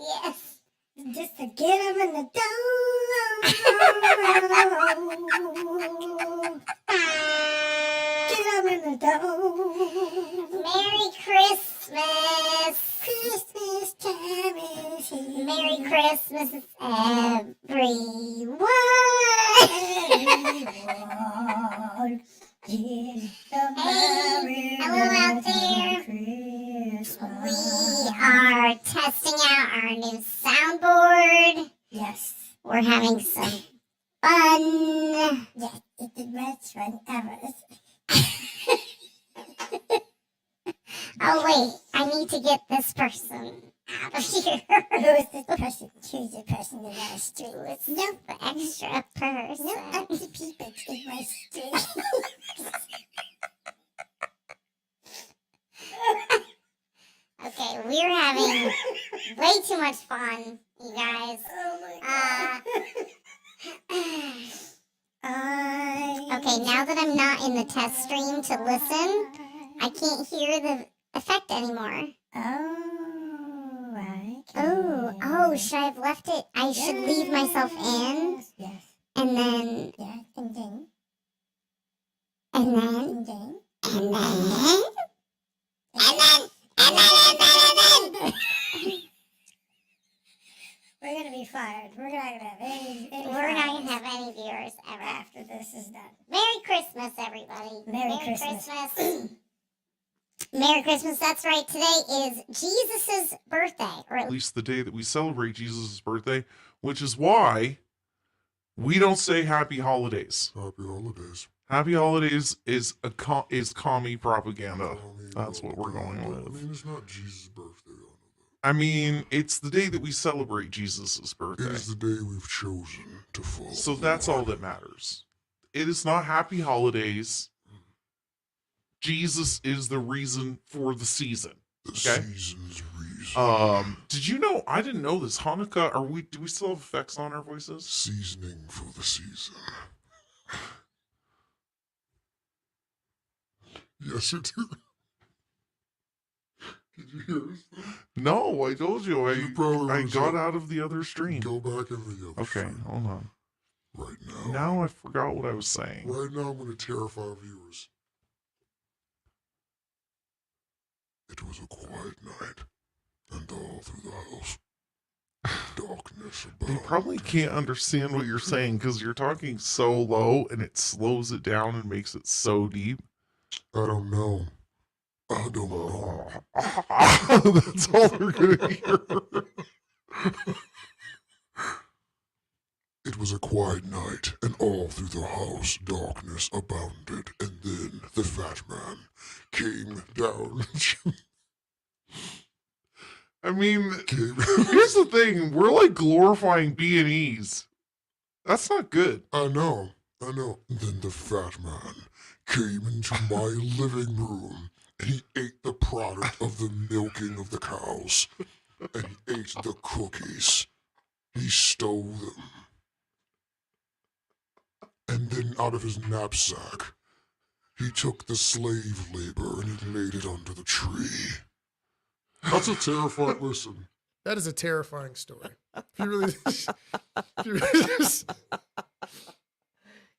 Yes. Just to get him in the door. Get him in the door. Merry Christmas. Christmas time is here. Merry Christmas, everyone. Everyone. Hey, hello out there. We are testing out our new soundboard. Yes. We're having some fun. Yes, it's the best fun ever. Oh, wait, I need to get this person out of here. Who is this person? Who's the person in my street? It's no extra person. No extra people in my street. Okay, we're having way too much fun, you guys. Oh my God. Okay, now that I'm not in the test stream to listen, I can't hear the effect anymore. Oh, right. Oh, should I have left it? I should leave myself in. Yes. And then. Yeah, and then. And then. And then. And then. And then. We're gonna be fired. We're not gonna have any We're not gonna have any viewers ever after this is done. Merry Christmas, everybody. Merry Christmas. Merry Christmas. That's right. Today is Jesus' birthday, or at least the day that we celebrate Jesus' birthday, which is why we don't say Happy Holidays. Happy Holidays. Happy Holidays is commie propaganda. That's what we're going with. I mean, it's not Jesus' birthday. I mean, it's the day that we celebrate Jesus' birthday. It is the day we've chosen to follow. So that's all that matters. It is not Happy Holidays. Jesus is the reason for the season. The season's reason. Did you know? I didn't know this. Hanukkah. Do we still have effects on our voices? Seasoning for the season. Yes, you do. Did you hear us? No, I told you. I got out of the other stream. Go back in the other stream. Okay, hold on. Right now. Now I forgot what I was saying. Right now I'm going to terrify viewers. It was a quiet night, and all through the house, darkness about. They probably can't understand what you're saying because you're talking so low, and it slows it down and makes it so deep. I don't know. That's all they're gonna hear. It was a quiet night, and all through the house darkness abounded, and then the fat man came down. I mean, here's the thing. We're like glorifying B&Es. That's not good. I know. And then the fat man came into my living room, and he ate the product of the milking of the cows, and he ate the cookies. He stole them. And then out of his knapsack, he took the slave labor and he laid it under the tree. That's a terrifying listen. That is a terrifying story.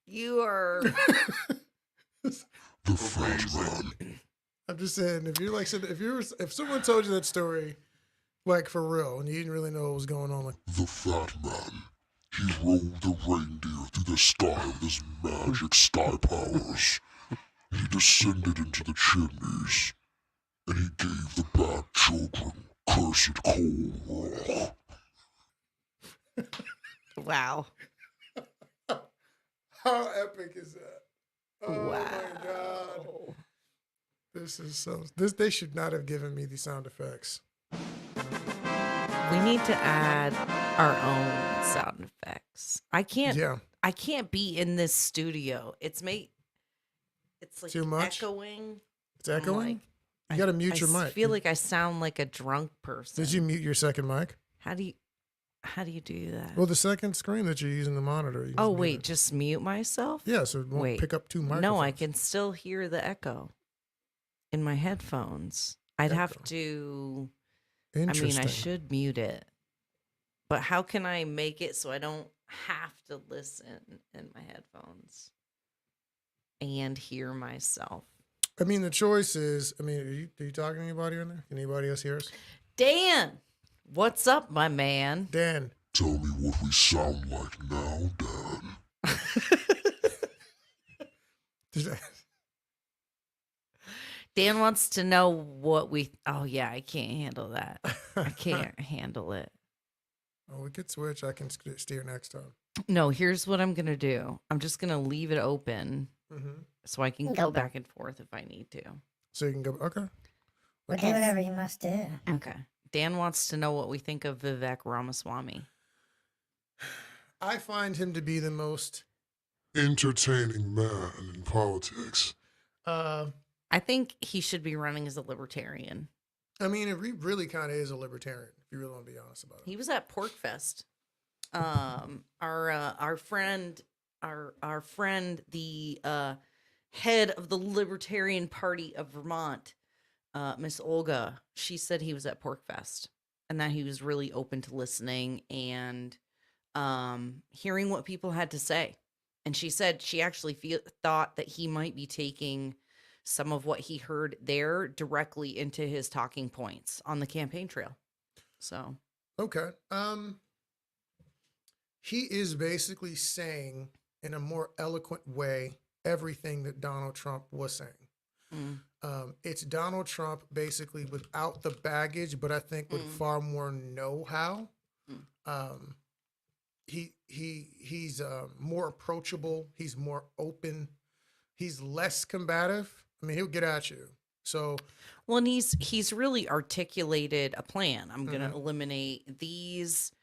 You are the fat man. I'm just saying, if someone told you that story, like for real, and you didn't really know what was going on, like the fat man, he rode the reindeer through the sky with his magic sky powers. He descended into the chimneys, and he gave the bad children cursed coal rock. Wow. How epic is that? Oh wow. My God. They should not have given me the sound effects. We need to add our own sound effects. I can't be in this studio. It's like too much? echoing. It's echoing? You gotta mute your mic. I feel like I sound like a drunk person. Did you mute your second mic? How do you? How do you do that? Well, the second screen that you're using the monitor. You Oh, just mute wait, it. just mute myself? Yeah, so it won't Wait. pick up two microphones. No, I can still hear the echo in my headphones. I'd have Echo. to, Interesting. I should mute it. But how can I make it so I don't have to listen in my headphones and hear myself? I mean, the choice is. I mean, are you talking to anybody in there? Can anybody else hear us? Dan, what's up, my man? Dan. Tell me what we sound like now, Dan. Dan wants to know what we. Oh, yeah, I can't handle that. I can't handle it. Oh, we could switch. I can steer next time. No, here's what I'm going to do. I'm just going to leave it open Mm-hmm. so I can go back and forth if I need to. So you can go. Okay. Well, do whatever you must do. Okay. Dan wants to know what we think of Vivek Ramaswamy. I find him to be the most. Entertaining man in politics. I think he should be running as a libertarian. I mean, it really kind of is a libertarian, if you really want to be honest about it. He was at Porkfest. Our friend, the head of the Libertarian Party of Vermont, Miss Olga, she said he was at Porkfest and that he was really open to listening and hearing what people had to say. And she said she actually thought that he might be taking some of what he heard there directly into his talking points on the campaign trail. So, okay. He is basically saying in a more eloquent way everything that Donald Trump was saying. It's Donald Trump basically without the baggage, but I think with far more know-how. He's more approachable. He's more open. He's less combative. I mean, he'll get at you. So, well, and he's really articulated a plan. I'm going to eliminate these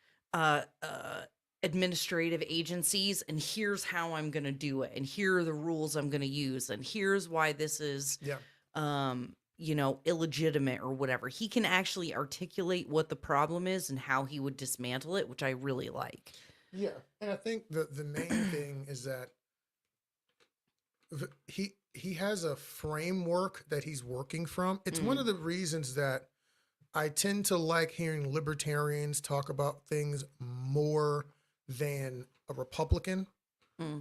administrative agencies, and here's how I'm going to do it, and here are the rules I'm going to use, and here's why this is, illegitimate or whatever. He can actually articulate what the problem is and how he would dismantle it, which I really like. Yeah, and I think the main thing is that he has a framework that he's working from. It's one of the reasons that I tend to like hearing libertarians talk about things more than a Republican.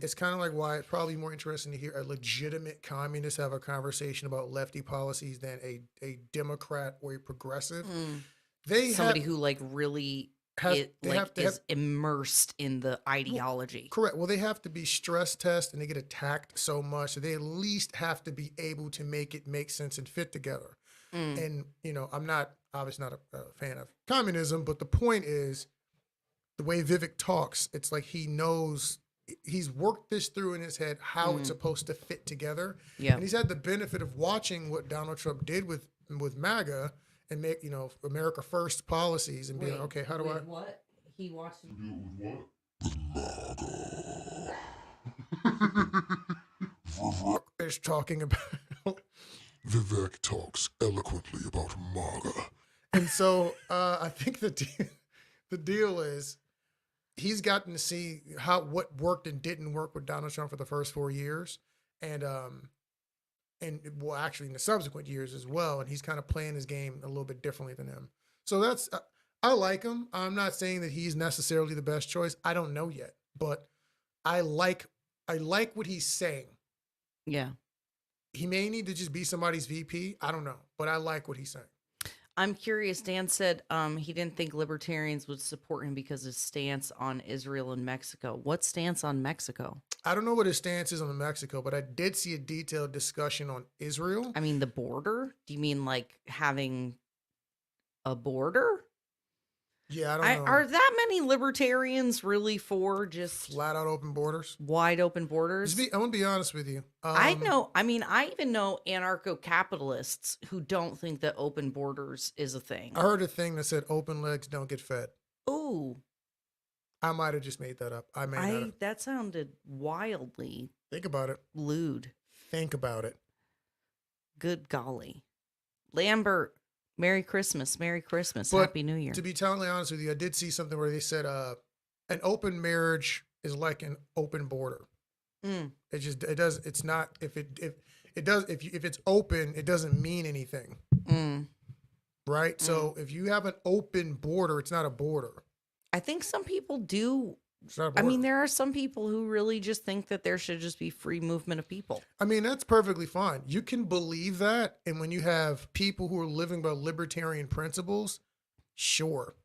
It's kind of like why it's probably more interesting to hear a legitimate communist have a conversation about lefty policies than a Democrat or a progressive. Somebody who like really is immersed in the ideology. Correct. Well, they have to be stress tested and they get attacked so much that they at least have to be able to make it make sense and fit together. And, I'm obviously not a fan of communism, but the point is the way Vivek talks, it's like he knows, he's worked this through in his head, how it's supposed to fit together. Yeah. And he's had the benefit of watching what Donald Trump did with MAGA and make, America First policies and be like, okay, how do I? What? He watched him. Vivek, Is talking about. Vivek talks eloquently about MAGA. And so I think the deal is he's gotten to see what worked and didn't work with Donald Trump for the first 4 years. And well, actually in the subsequent years as well. And he's kind of playing his game a little bit differently than him. So that's, I like him. I'm not saying that he's necessarily the best choice. I don't know yet, but I like what he's saying. Yeah. He may need to just be somebody's VP. I don't know, but I like what he's saying. I'm curious. Dan said he didn't think libertarians would support him because of his stance on Israel and Mexico. What stance on Mexico? I don't know what his stance is on Mexico, but I did see a detailed discussion on Israel. I mean, the border? Do you mean like having a border? Yeah, I don't know. Are that many libertarians really for just Flat out open borders? wide open borders? I'm going to be honest with you. I even know anarcho-capitalists who don't think that open borders is a thing. I heard a thing that said open legs don't get fed. Ooh. I might have just made that up. I may not have. That sounded wildly Think about it. lewd. Think about it. Good golly. Lambert, Merry Christmas. Merry Christmas. But Happy New Year. To be totally honest with you, I did see something where they said an open marriage is like an open border. Mm. It's not if it's open, it doesn't mean anything. Mm. Right? So if you have an open border, it's not a border. I think some people do. It's not a I border. mean, there are some people who really just think that there should just be free movement of people. I mean, that's perfectly fine. You can believe that. And when you have people who are living by libertarian principles, sure.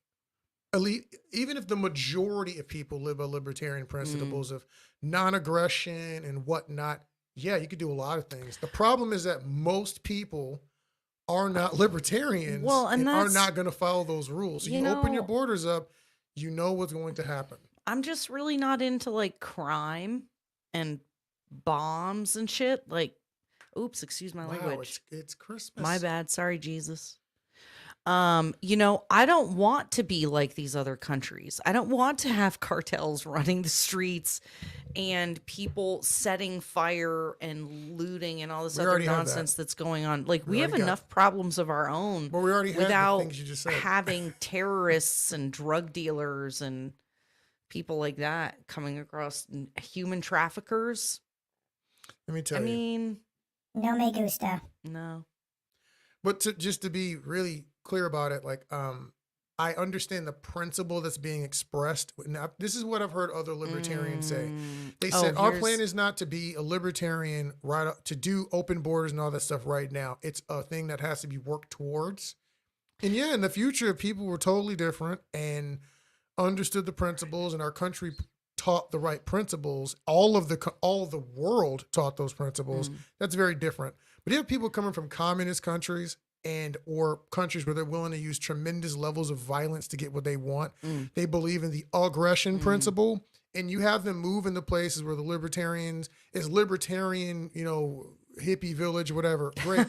At least, even if the majority of people live by libertarian principles of non-aggression and whatnot, yeah, you could do a lot of things. The problem is that most people are not libertarians Well, and are that's- not going to follow those rules. So you you open your know- borders up, you know what's going to happen. I'm just really not into like crime and bombs and shit. Like, oops, excuse my Wow, language. it's Christmas. My bad. Sorry, Jesus. I don't want to be like these other countries. I don't want to have cartels running the streets and people setting fire and looting and all this We other already have that. nonsense that's going on. Like, we have already got- enough problems of our own But we already had the without things you just said. having terrorists and drug dealers and people like that coming across, human traffickers. Let me tell I you. mean, No me gusta. no. But just to be really clear about it, like I understand the principle that's being expressed. Now, this is what I've heard other libertarians say. They said our plan is not to be a libertarian, to do open borders and all that stuff right now. It's a thing that has to be worked towards. And yeah, in the future, if people were totally different and understood the principles, and our country taught the right principles, all of the world taught those principles. That's very different. But you have people coming from communist countries or countries where they're willing to use tremendous levels of violence to get what they want. They believe in the aggression principle, and you have them move into places where the libertarian, hippie village, whatever. Great.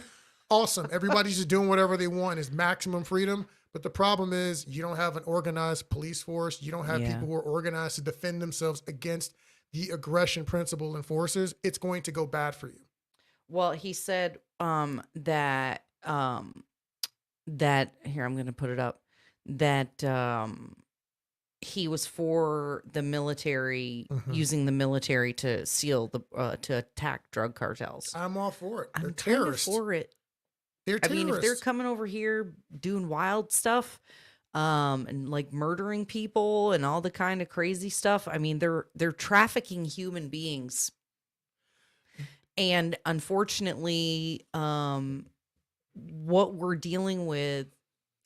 Awesome. Everybody's just doing whatever they want. It's maximum freedom. But the problem is you don't have an organized police force. You don't have Yeah. people who are organized to defend themselves against the aggression principle enforcers. It's going to go bad for you. Well, he said that here, I'm going to put it up, that he was for the military, using the military to to attack drug cartels. I'm all for it. They're I'm kind of terrorists. for it. They're I terrorists. mean, if they're coming over here doing wild stuff, and like murdering people and all the kind of crazy stuff, I mean, they're trafficking human beings. And unfortunately, what we're dealing with,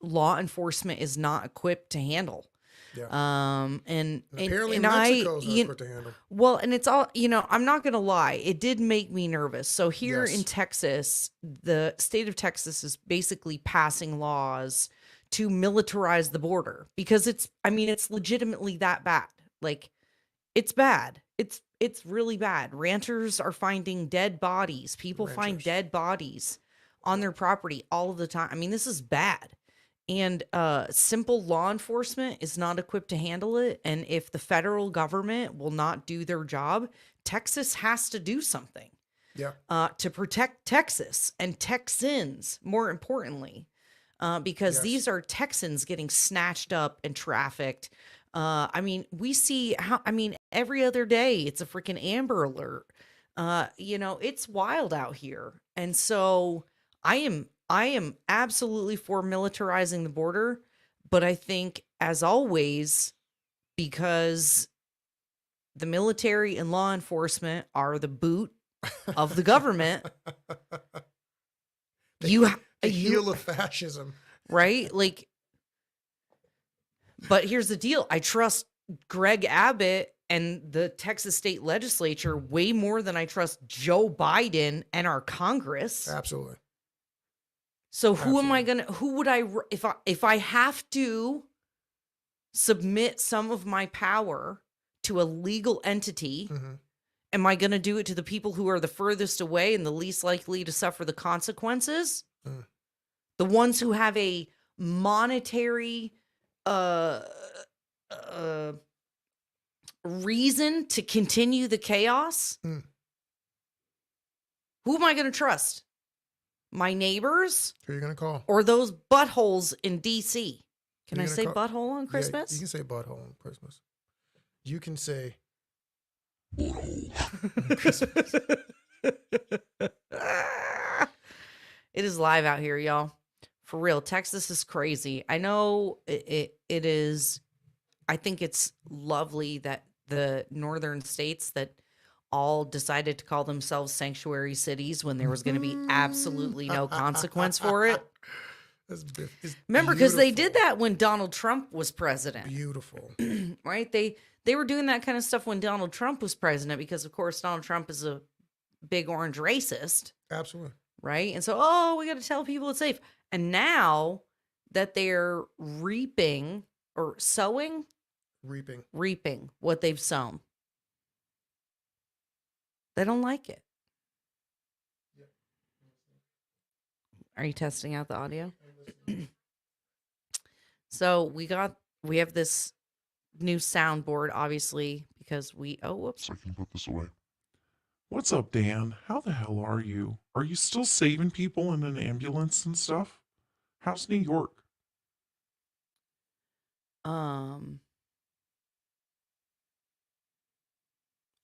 law enforcement is not equipped to handle. Yeah. And apparently and Mexico's not you- equipped to handle. well, and it's all, I'm not going to lie. It did make me nervous. So here in Yes. Texas, the state of Texas is basically passing laws to militarize the border because it's legitimately that bad. Like, it's bad. It's really bad. Ranchers are finding dead bodies. People find Ranchers. dead bodies on their property all of the time. I mean, this is bad. And simple law enforcement is not equipped to handle it. And if the federal government will not do their job, Texas has to do something Yeah. to protect Texas and Texans, more importantly, because Yes. these are Texans getting snatched up and trafficked. We see every other day it's a freaking Amber Alert. It's wild out here. And so I am absolutely for militarizing the border, but I think, as always, because the military and law enforcement are the boot of the government, you The heel of fascism. right? Like, but here's the deal. I trust Greg Abbott and the Texas state legislature way more than I trust Joe Biden and our Congress. Absolutely. So who would I, if I have to submit some of my power to a legal entity, Mhm. am I going to do it to the people who are the furthest away and the least likely to suffer the consequences? Mm. The ones who have a monetary reason to continue the chaos? Mm. Who am I going to trust? My neighbors Who are you gonna call? or those buttholes in DC? Can Who I you say gonna butthole on Yeah, Christmas? you can say butthole on Christmas. You can say Butthole. Christmas. It is live out here, y'all. For real, Texas is crazy. I know it is. I think it's lovely that the northern states that all decided to call themselves sanctuary cities when there was going to be absolutely no consequence for it. It's Remember, because they did beautiful. that when Donald Trump was president, Beautiful. right? They were doing that kind of stuff when Donald Trump was president because, of course, Donald Trump is a big orange racist. Absolutely. Right. And so, oh, we got to tell people it's safe. And now that they're reaping or sowing, Reaping. what they've sown, they don't like it. Are you testing out the audio? So we have this new soundboard, obviously, because whoops. I can put this away. What's up, Dan? How the hell are you? Are you still saving people in an ambulance and stuff? How's New York?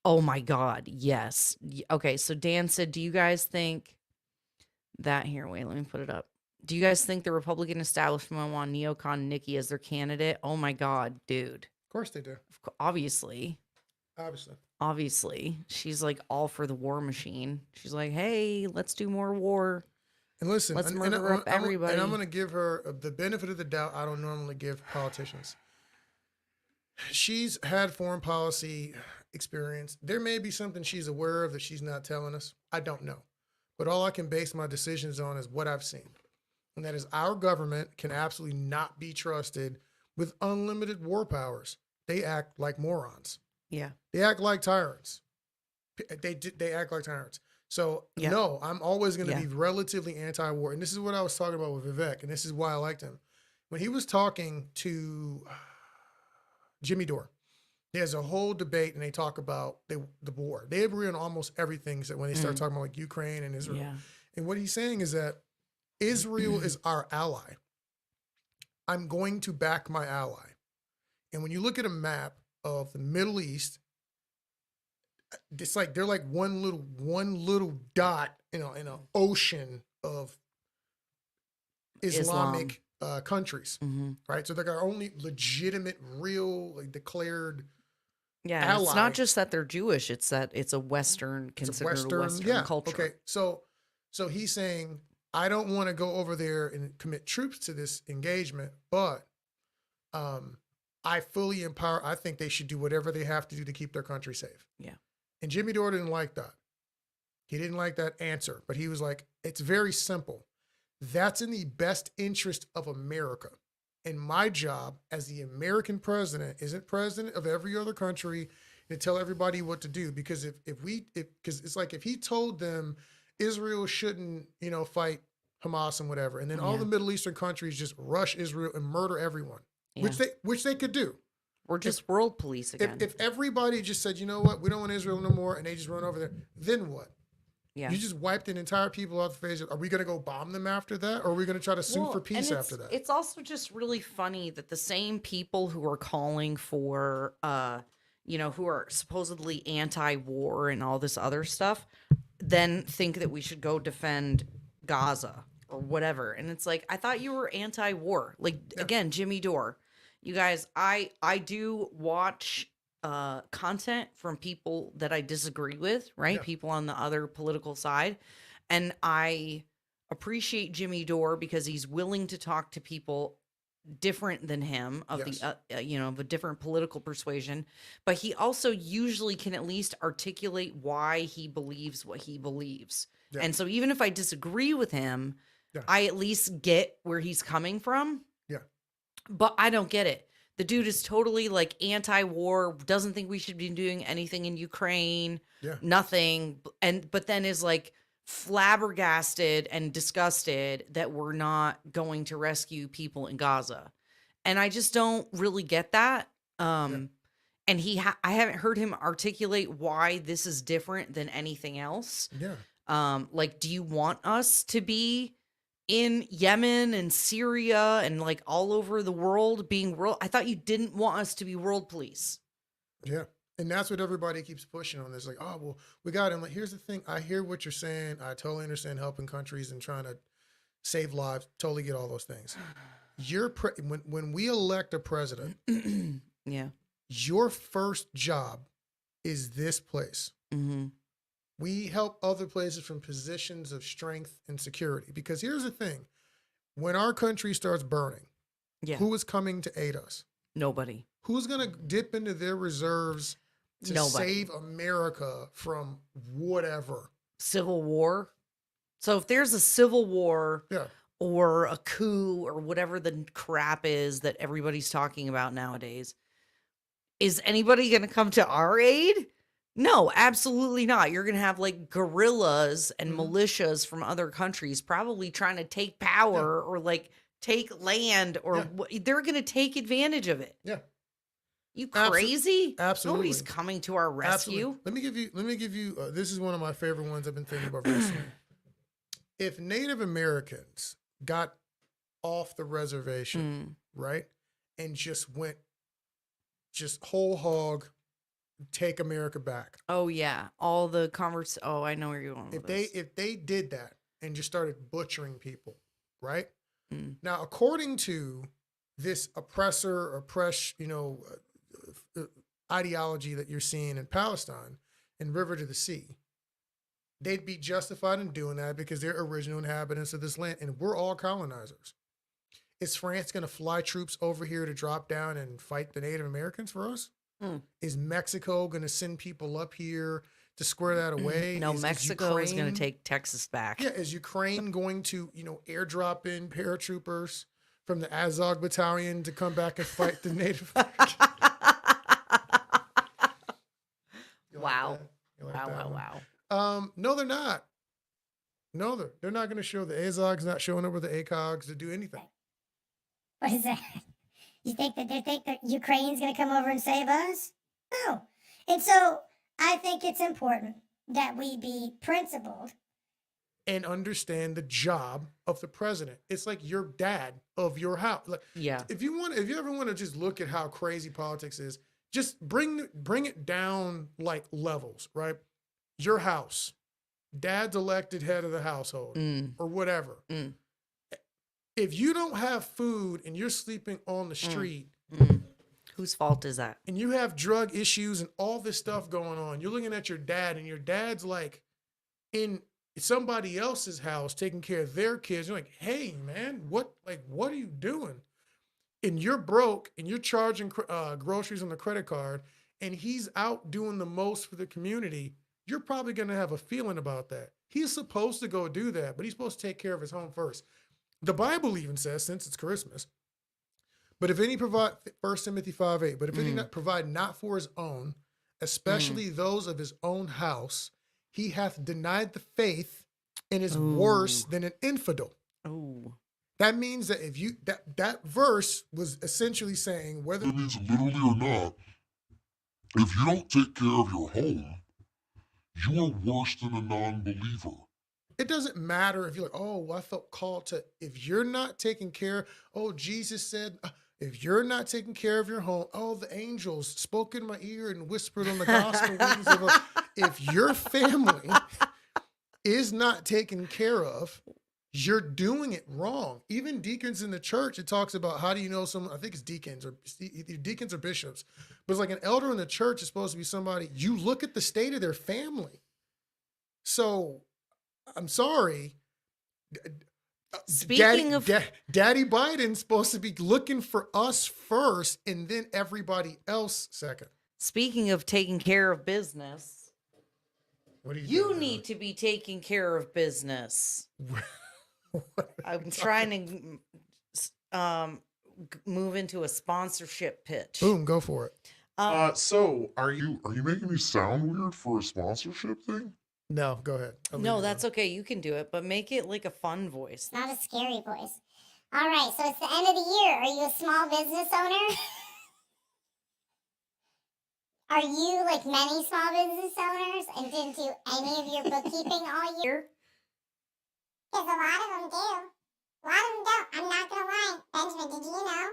Oh my God. Yes. Okay. So Dan said, do you guys think that here? Wait, let me put it up. Do you guys think the Republican establishment want neocon Nikki as their candidate? Oh my God, dude. Of course they do. Obviously. She's like all for the war machine. She's like, hey, let's do more war. And listen, Let's and murder up everybody. And I'm going to give her the benefit of the doubt I don't normally give politicians. She's had foreign policy experience. There may be something she's aware of that she's not telling us. I don't know. But all I can base my decisions on is what I've seen. And that is our government can absolutely not be trusted with unlimited war powers. They act like morons. Yeah. They act like tyrants. They act like tyrants. So Yeah. no, I'm always going to Yeah. be relatively anti-war. And this is what I was talking about with Vivek. And this is why I liked him. When he was talking to Jimmy Dore, there's a whole debate and they talk about the war. They agree on almost everything when they start talking about like Ukraine and Israel. Yeah. And what he's saying is that Israel is our ally. I'm going to back my ally. And when you look at a map of the Middle East, it's like they're like one little dot, in an ocean of Islamic countries, Mm-hmm. right? So they're our only legitimate, real, like declared. Yeah. and It's Ally. not just that they're Jewish, it's that it's a Western, considered a Western culture. Okay, so he's saying I don't want to go over there and commit troops to this engagement, but I fully empower. I think they should do whatever they have to do to keep their country safe. Yeah. And Jimmy Dore didn't like that. He didn't like that answer, but he was like, it's very simple. That's in the best interest of America. And my job as the American president isn't president of every other country to tell everybody what to do. Because because it's like if he told them Israel shouldn't, fight Hamas and whatever, and then all the Middle Eastern countries just rush Israel and murder everyone, Yeah. which they could do. We're just world police again. If everybody just said, you know what, we don't want Israel no more, and they just run over there, then what? yeah. You just wiped an entire people off the face. Are we going to go bomb them after that? Or are we going to try to sue for Well, peace and after that? It's also just really funny that the same people who are calling for, who are supposedly anti-war and all this other stuff, then think that we should go defend Gaza or whatever. And it's like, I thought you were anti-war. Like, again, Jimmy Dore. You guys, I do watch content from people that I disagree with, right? Yeah. People on the other political side. And I appreciate Jimmy Dore because he's willing to talk to people different than him of Yes. of a different political persuasion, but he also usually can at least articulate why he believes what he believes. Yeah. And so even if I disagree with him, Yeah. I at least get where he's coming from. Yeah. But I don't get it. The dude is totally like anti-war, doesn't think we should be doing anything in Ukraine, Yeah. nothing, but then is like flabbergasted and disgusted that we're not going to rescue people in Gaza. And I just don't really get that. And I haven't heard him articulate why this is different than anything else. Yeah. Like, do you want us to be in Yemen and Syria and like all over the world being world? I thought you didn't want us to be world police. Yeah. And that's what everybody keeps pushing on. It's like, oh, well, we got him. Like, here's the thing. I hear what you're saying. I totally understand helping countries and trying to save lives. Totally get all those things. When we elect a president, Yeah. your first job is this place. Mm-hmm. We help other places from positions of strength and security. Because here's the thing. When our country starts burning, Yeah. who is coming to aid us? Nobody. Who's going to dip into their reserves to Nobody. save America from whatever? Civil war. So if there's a civil war Yeah. or a coup or whatever the crap is that everybody's talking about nowadays, is anybody going to come to our aid? No, absolutely not. You're going to have like guerrillas and militias from other countries probably trying to take power or like take land or they're going to take advantage of it. Yeah. You crazy? Absolutely. Nobody's coming to our rescue. Absolutely. Let me give you this is one of my favorite ones I've been thinking about recently. If Native Americans got off the reservation, right, and just went whole hog, take America back. Oh yeah, all the Oh, I know where you're going with this. If they did that and just started butchering people, right? Mm. Now, according to this oppress, ideology that you're seeing in Palestine and River to the Sea, they'd be justified in doing that because they're original inhabitants of this land, and we're all colonizers. Is France going to fly troops over here to drop down and fight the Native Americans for us? Is Mexico going to send people up here to square that away? No, Mexico is going to Ukraine- take Texas back. Yeah, is Ukraine going to, airdrop in paratroopers from the Azov battalion to come back and fight the Native Americans? You like Wow. that? You like Wow, that wow, one? wow. No, they're not. No, they're not going to show the Azogs not showing up with the ACOGs to do anything. What is that? You think that they think that Ukraine's going to come over and save us? No. And so I think it's important that we be principled. And understand the job of the president. It's like your dad of your house. Like, Yeah. if you ever want to just look at how crazy politics is, just bring it down like levels, right? Your house, dad's elected head of the household or whatever. Mm. If you don't have food and you're sleeping on the street Whose fault is that? and you have drug issues and all this stuff going on, you're looking at your dad and your dad's like in somebody else's house taking care of their kids. You're like, hey man, what are you doing? And you're broke and you're charging groceries on the credit card and he's out doing the most for the community. You're probably going to have a feeling about that. He's supposed to go do that, but he's supposed to take care of his home first. The Bible even says, since it's Christmas, but if any provide, 1 Timothy 5:8, but if any not provide not for his own, especially those of his own house, he hath denied the faith and is worse than an infidel. Oh. That means that if you that verse was essentially saying whether It means literally or not, if you don't take care of your home, you are worse than a non-believer. it doesn't matter if you're like, oh, I felt called to, if you're not taking care, oh, Jesus said, if you're not taking care of your home, oh, the angels spoke in my ear and whispered on the gospel wings of a, if your family is not taken care of, you're doing it wrong. Even deacons in the church, it talks about how do you know someone, I think it's deacons or bishops, but it's like an elder in the church is supposed to be somebody, you look at the state of their family. So I'm sorry. Speaking of Daddy Biden's supposed to be looking for us first and then everybody else second. Speaking of taking care of business, What do you need to be taking care of business. I'm trying to move into a sponsorship pitch. Boom, go for it. So are you Are you making me sound weird for a sponsorship thing? No, go ahead. I'll leave No, it that's alone. okay. You can do it, but make it like a fun voice. Not a scary voice. All right, so it's the end of the year. Are you a small business owner? Are you like many small business owners and didn't do any of your bookkeeping all year? Because a lot of them do. A lot of them don't. I'm not going to lie. Benjamin, did you know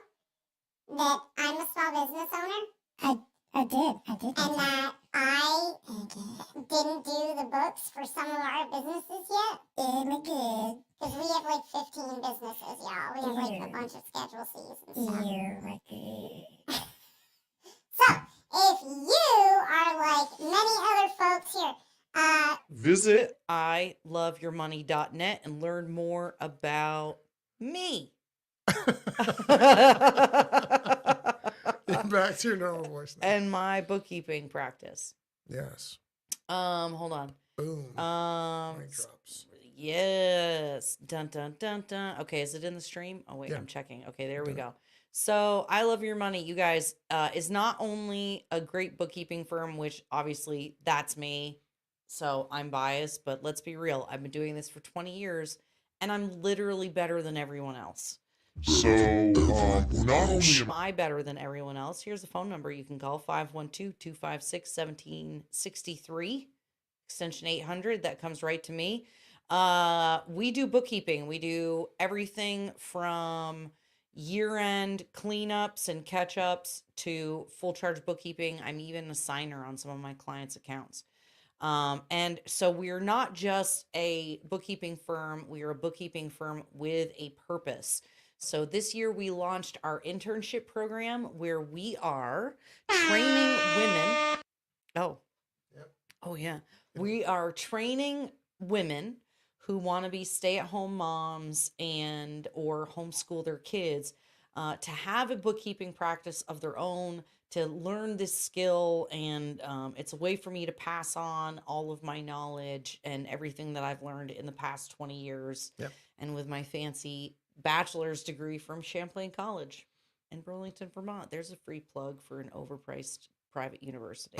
that I'm a small business owner? I did. And that I didn't do the books for some of our businesses yet? Good. Because we have like 15 businesses, y'all. We have like a bunch of Schedule Cs and stuff. You're good. So, if you are like many other folks here, Visit iloveyourmoney.net and learn more about me. Back to your normal voice now. And my bookkeeping practice. Yes. Hold on. Boom. Mic drops. Yes. Dun dun dun dun. Okay, is it in the stream? Oh wait, Yeah. I'm checking. Okay, there we Okay. go. So I Love Your Money, you guys, is not only a great bookkeeping firm, which obviously that's me. So I'm biased, but let's be real. I've been doing this for 20 years and I'm literally better than everyone else. so not only Am I better than everyone else? Here's the phone number you can call 512-256-1763, extension 800. That comes right to me. We do bookkeeping. We do everything from year-end cleanups and catch-ups to full charge bookkeeping. I'm even a signer on some of my clients' accounts. And so we're not just a bookkeeping firm, we are a bookkeeping firm with a purpose. So this year we launched our internship program where we are training women. Oh, Yep. oh yeah. We are training women who want to be stay-at-home moms and or homeschool their kids to have a bookkeeping practice of their own, to learn this skill. And it's a way for me to pass on all of my knowledge and everything that I've learned in the past 20 years. Yep. And with my fancy bachelor's degree from Champlain College in Burlington, Vermont. There's a free plug for an overpriced private university.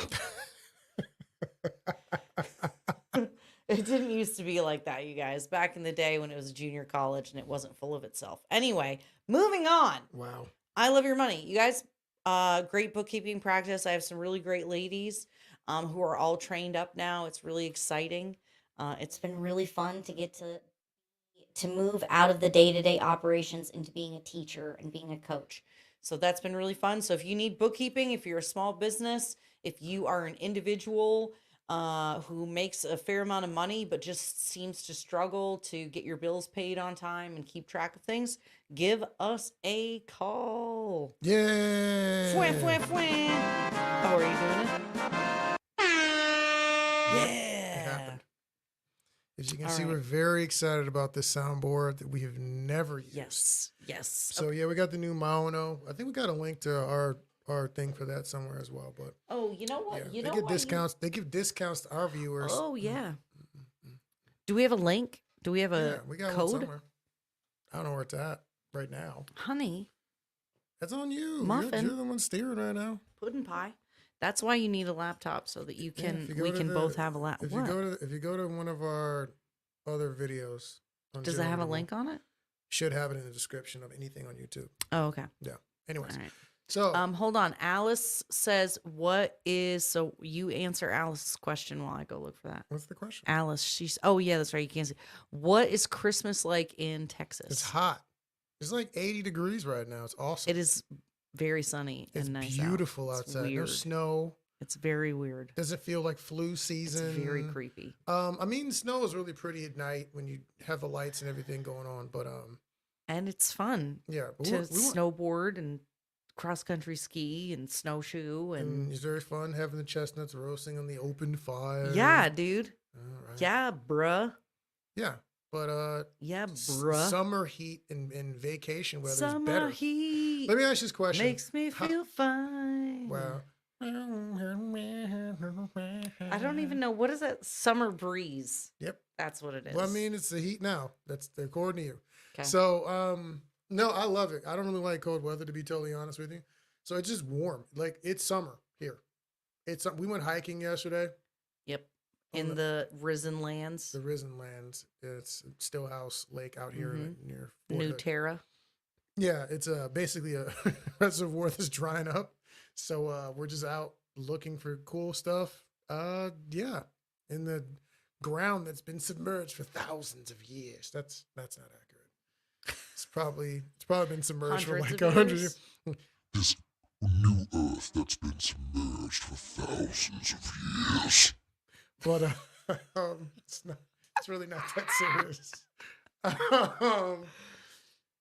It didn't used to be like that, you guys, back in the day when it was a junior college and it wasn't full of itself. Anyway, moving on. Wow. I Love Your Money. You guys, great bookkeeping practice. I have some really great ladies who are all trained up now. It's really exciting. It's been really fun to get to move out of the day-to-day operations into being a teacher and being a coach. So that's been really fun. So if you need bookkeeping, if you're a small business, if you are an individual who makes a fair amount of money but just seems to struggle to get your bills paid on time and keep track of things, give us a call. Yeah. Fwah, fwah, fwah. How are you doing it? It Yeah. happened. As you can All see, right. we're very excited about this soundboard that we have never used. Yes. Yes. So yeah, we got the new Maono. I think we got a link to our thing for that somewhere as well. But Oh, you know what? yeah, You they know get what? discounts. They give discounts to our viewers. Oh yeah. Do we have a link? Do we have Yeah, a we got one code? somewhere. I don't know where it's at right now. Honey, That's on you. You're- Muffin. You're the one steering right now. pudding pie. That's why you need a laptop so that you Yeah, can if you go we to can the- both have a laptop. If you go to one of our other videos, on Does it Joe have a Rogan, link on it? should have it in the description of anything on YouTube. Oh, okay. Anyways, All right. so Hold on. Alice says, "What is?" So you answer Alice's question while I go look for that. what's the question? Alice, she's. Oh yeah, that's right. You can't see. What is Christmas like in Texas? It's hot. It's like 80 degrees right now. It's awesome. It is very sunny It's and nice. out. beautiful It's outside. No weird. snow. It's very weird. Doesn't feel like flu It's season. very creepy. I mean, snow is really pretty at night when you have the lights and everything going on. But And it's fun yeah, but to we want- snowboard and cross country ski and snowshoe and and it's very fun having the chestnuts roasting on the open fire. yeah, dude. All right. Yeah, bruh. Yeah, but Yeah, s- bruh. summer heat and vacation weather is Summer better. heat Let me ask you this question. makes me How- feel fine. Wow. I don't even know what is that. Summer breeze. Yep. That's what it is. Well, I mean, it's the heat now. That's according to you. 'Kay. So, no, I love it. I don't really like cold weather, to be totally honest with you. So it's just warm. Like it's summer here. We went hiking yesterday. Yep. on In the Risen Lands, the Risen Lands. It's Stillhouse Lake out here near Fort New Hood. Terra. Yeah, it's basically a reservoir that's drying up. So we're just out looking for cool stuff, yeah, in the ground that's been submerged for thousands of years. That's not accurate. It's probably been submerged for Hundreds like of 100 years. years. This new Earth that's been submerged for thousands of years. But it's really not that serious. um,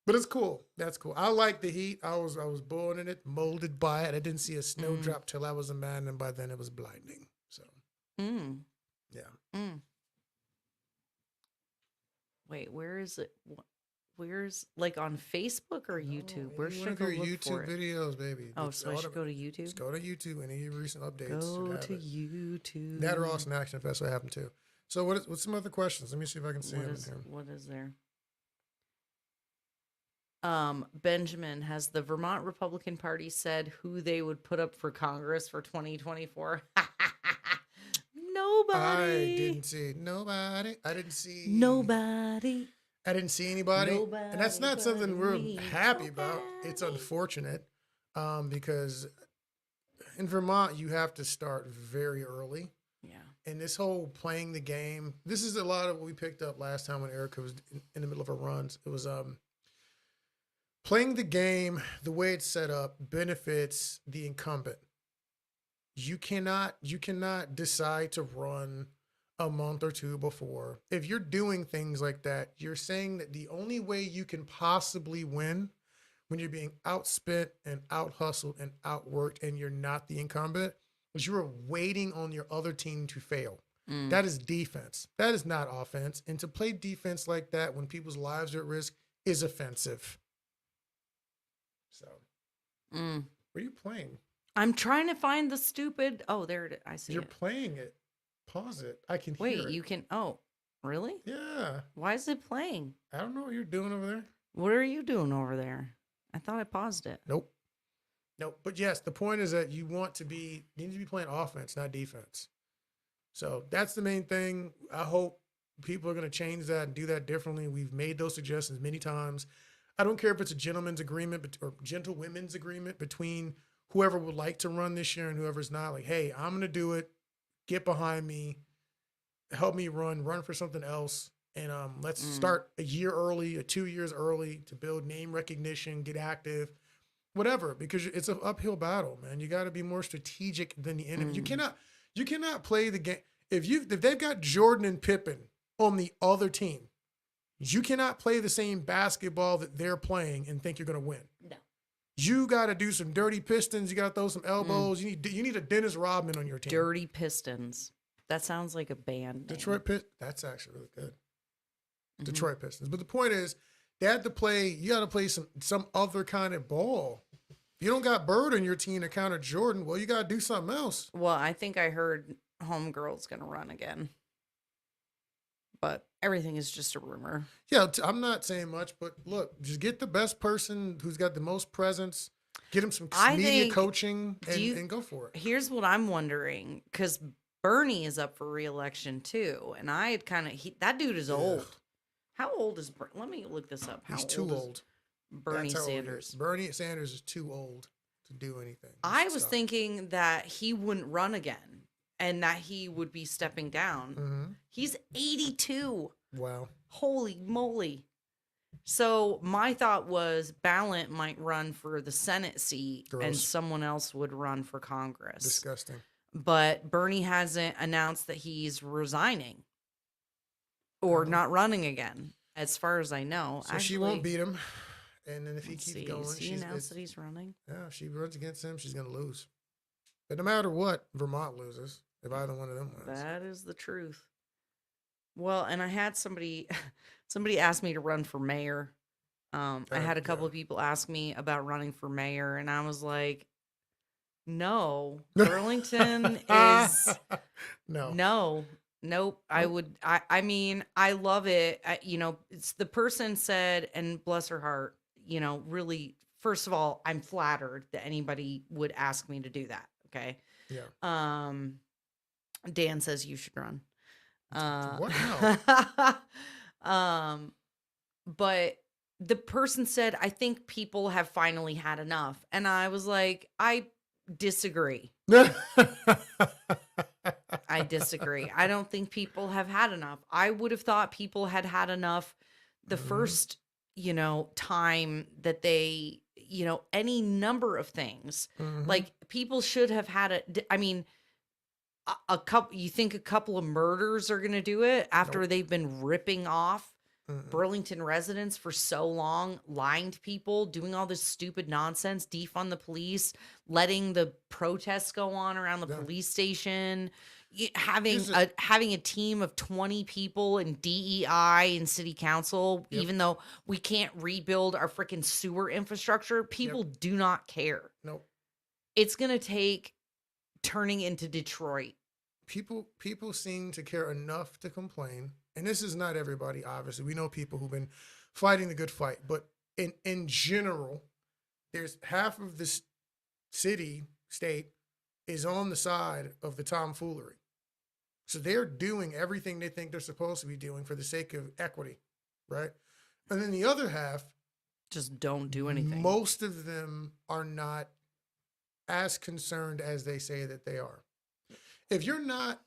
but it's cool. That's cool. I like the heat. I was born in it, molded by it. I didn't see a snowdrop till I was a man, and by then it was blinding. So Mm. yeah. Mm. Wait, where is it? Where's like on Facebook or YouTube? Where Any should one I of go your look for YouTube it? videos, baby. Oh, It's so I should go to Just YouTube. go to YouTube. Any of your recent updates. should Go have to it. YouTube. That or Austin Action Fest. I happen to. So what's some other questions? Let me see if I can see them in here. What is there? Benjamin, has the Vermont Republican Party said who they would put up for Congress for 2024? Nobody. I didn't see nobody. I didn't see Nobody. I didn't see anybody, and that's not Nobody something but we're me. happy about. It's Nobody. unfortunate, because in Vermont you have to start very early, Yeah. and this whole playing the game. This is a lot of what we picked up last time when Erica was in the middle of her runs. It was playing the game the way it's set up benefits the incumbent. You cannot decide to run a month or two before. If you're doing things like that, you're saying that the only way you can possibly win when you're being outspent and out hustled and outworked and you're not the incumbent is you're waiting on your other team to fail. Mm. That is defense. That is not offense. And to play defense like that when people's lives are at risk is offensive. So, Mm. what are you playing? I'm trying to find the stupid. Oh, there it is. I see You're it. playing it. Pause it. I can hear Wait, it. you can. Oh, really? Yeah. Why is it playing? I don't know what you're doing over there. What are you doing over there? I thought I paused it. Nope. Nope. But yes, the point is that you need to be playing offense, not defense. So that's the main thing. I hope people are going to change that and do that differently. We've made those suggestions many times. I don't care if it's a gentleman's agreement or gentlewomen's agreement between whoever would like to run this year and whoever's not. Like, hey, I'm going to do it. Get behind me. Help me run for something else. And let's start a year early, 2 years early to build name recognition, get active, whatever, because it's an uphill battle, man. You got to be more strategic than the enemy. You cannot play the game. If they've got Jordan and Pippen on the other team, you cannot play the same basketball that they're playing and think you're going to win. No. You got to do some dirty pistons. You got to throw some elbows. You need a Dennis Rodman on your team. Dirty Pistons. That sounds like a band. name. Detroit Pistons. That's actually really good. Mhm. Detroit Pistons. But the point is, they had to play. You got to play some other kind of ball. If you don't got Bird on your team to counter Jordan, well, you got to do something else. Well, I think I heard Homegirl's going to run again. But everything is just a rumor. Yeah, I'm not saying much, but look, just get the best person who's got the most presence. Get him some I media think- coaching do you- and go for it. Here's what I'm wondering, because Bernie is up for re-election too, and I had kind of that dude is Yeah. old. How old is Bernie? Let me look this up. How He's too is old. Bernie That's how old he is. Sanders. Bernie Sanders is too old to do anything. He I should was stop. thinking that he wouldn't run again and that he would be stepping down. Mhm. He's 82. Wow. Holy moly. So my thought was Ballant might run for the Senate seat and Gross. someone else would run for Congress. Disgusting. But Bernie hasn't announced that he's resigning or Oh. not running again, as far as I know. So she won't beat him. And then if he Let's keeps see, going, has he announced that he's running? yeah, if she runs against him, she's going to lose. But no matter what, Vermont loses if either one of them wins. That is the truth. Well, and I had somebody asked me to run for mayor. I had a couple yeah. of people ask me about running for mayor, and I was like, no, Burlington is no. nope. I mean, I love it. It's the person said, and bless her heart, really, first of all, I'm flattered that anybody would ask me to do that. Okay. Yeah. Dan says you should run. What But the person said, I think people have finally had enough. And I was like, I disagree. I disagree. I don't think people have had enough. I would have thought people had had enough the Mhm. first, time that they, any number of things. Mhm. Like people should have had I mean, a couple, you think a couple of murders are going to do it after Nope. they've been ripping off Mm-mm. Burlington residents for so long, lying to people, doing all this stupid nonsense, defund the police, letting the protests go on around the Yeah. police station, having Here's having a team of 20 people in DEI and city council, Yep. even though we can't rebuild our freaking sewer infrastructure, people do not care. Nope. It's going to take turning into Detroit. People seem to care enough to complain, and this is not everybody. Obviously, we know people who've been fighting the good fight, but in general, there's half of this state is on the side of the tomfoolery. So they're doing everything they think they're supposed to be doing for the sake of equity, right? And then the other half, Just don't do anything. most of them are not as concerned as they say that they are. If you're not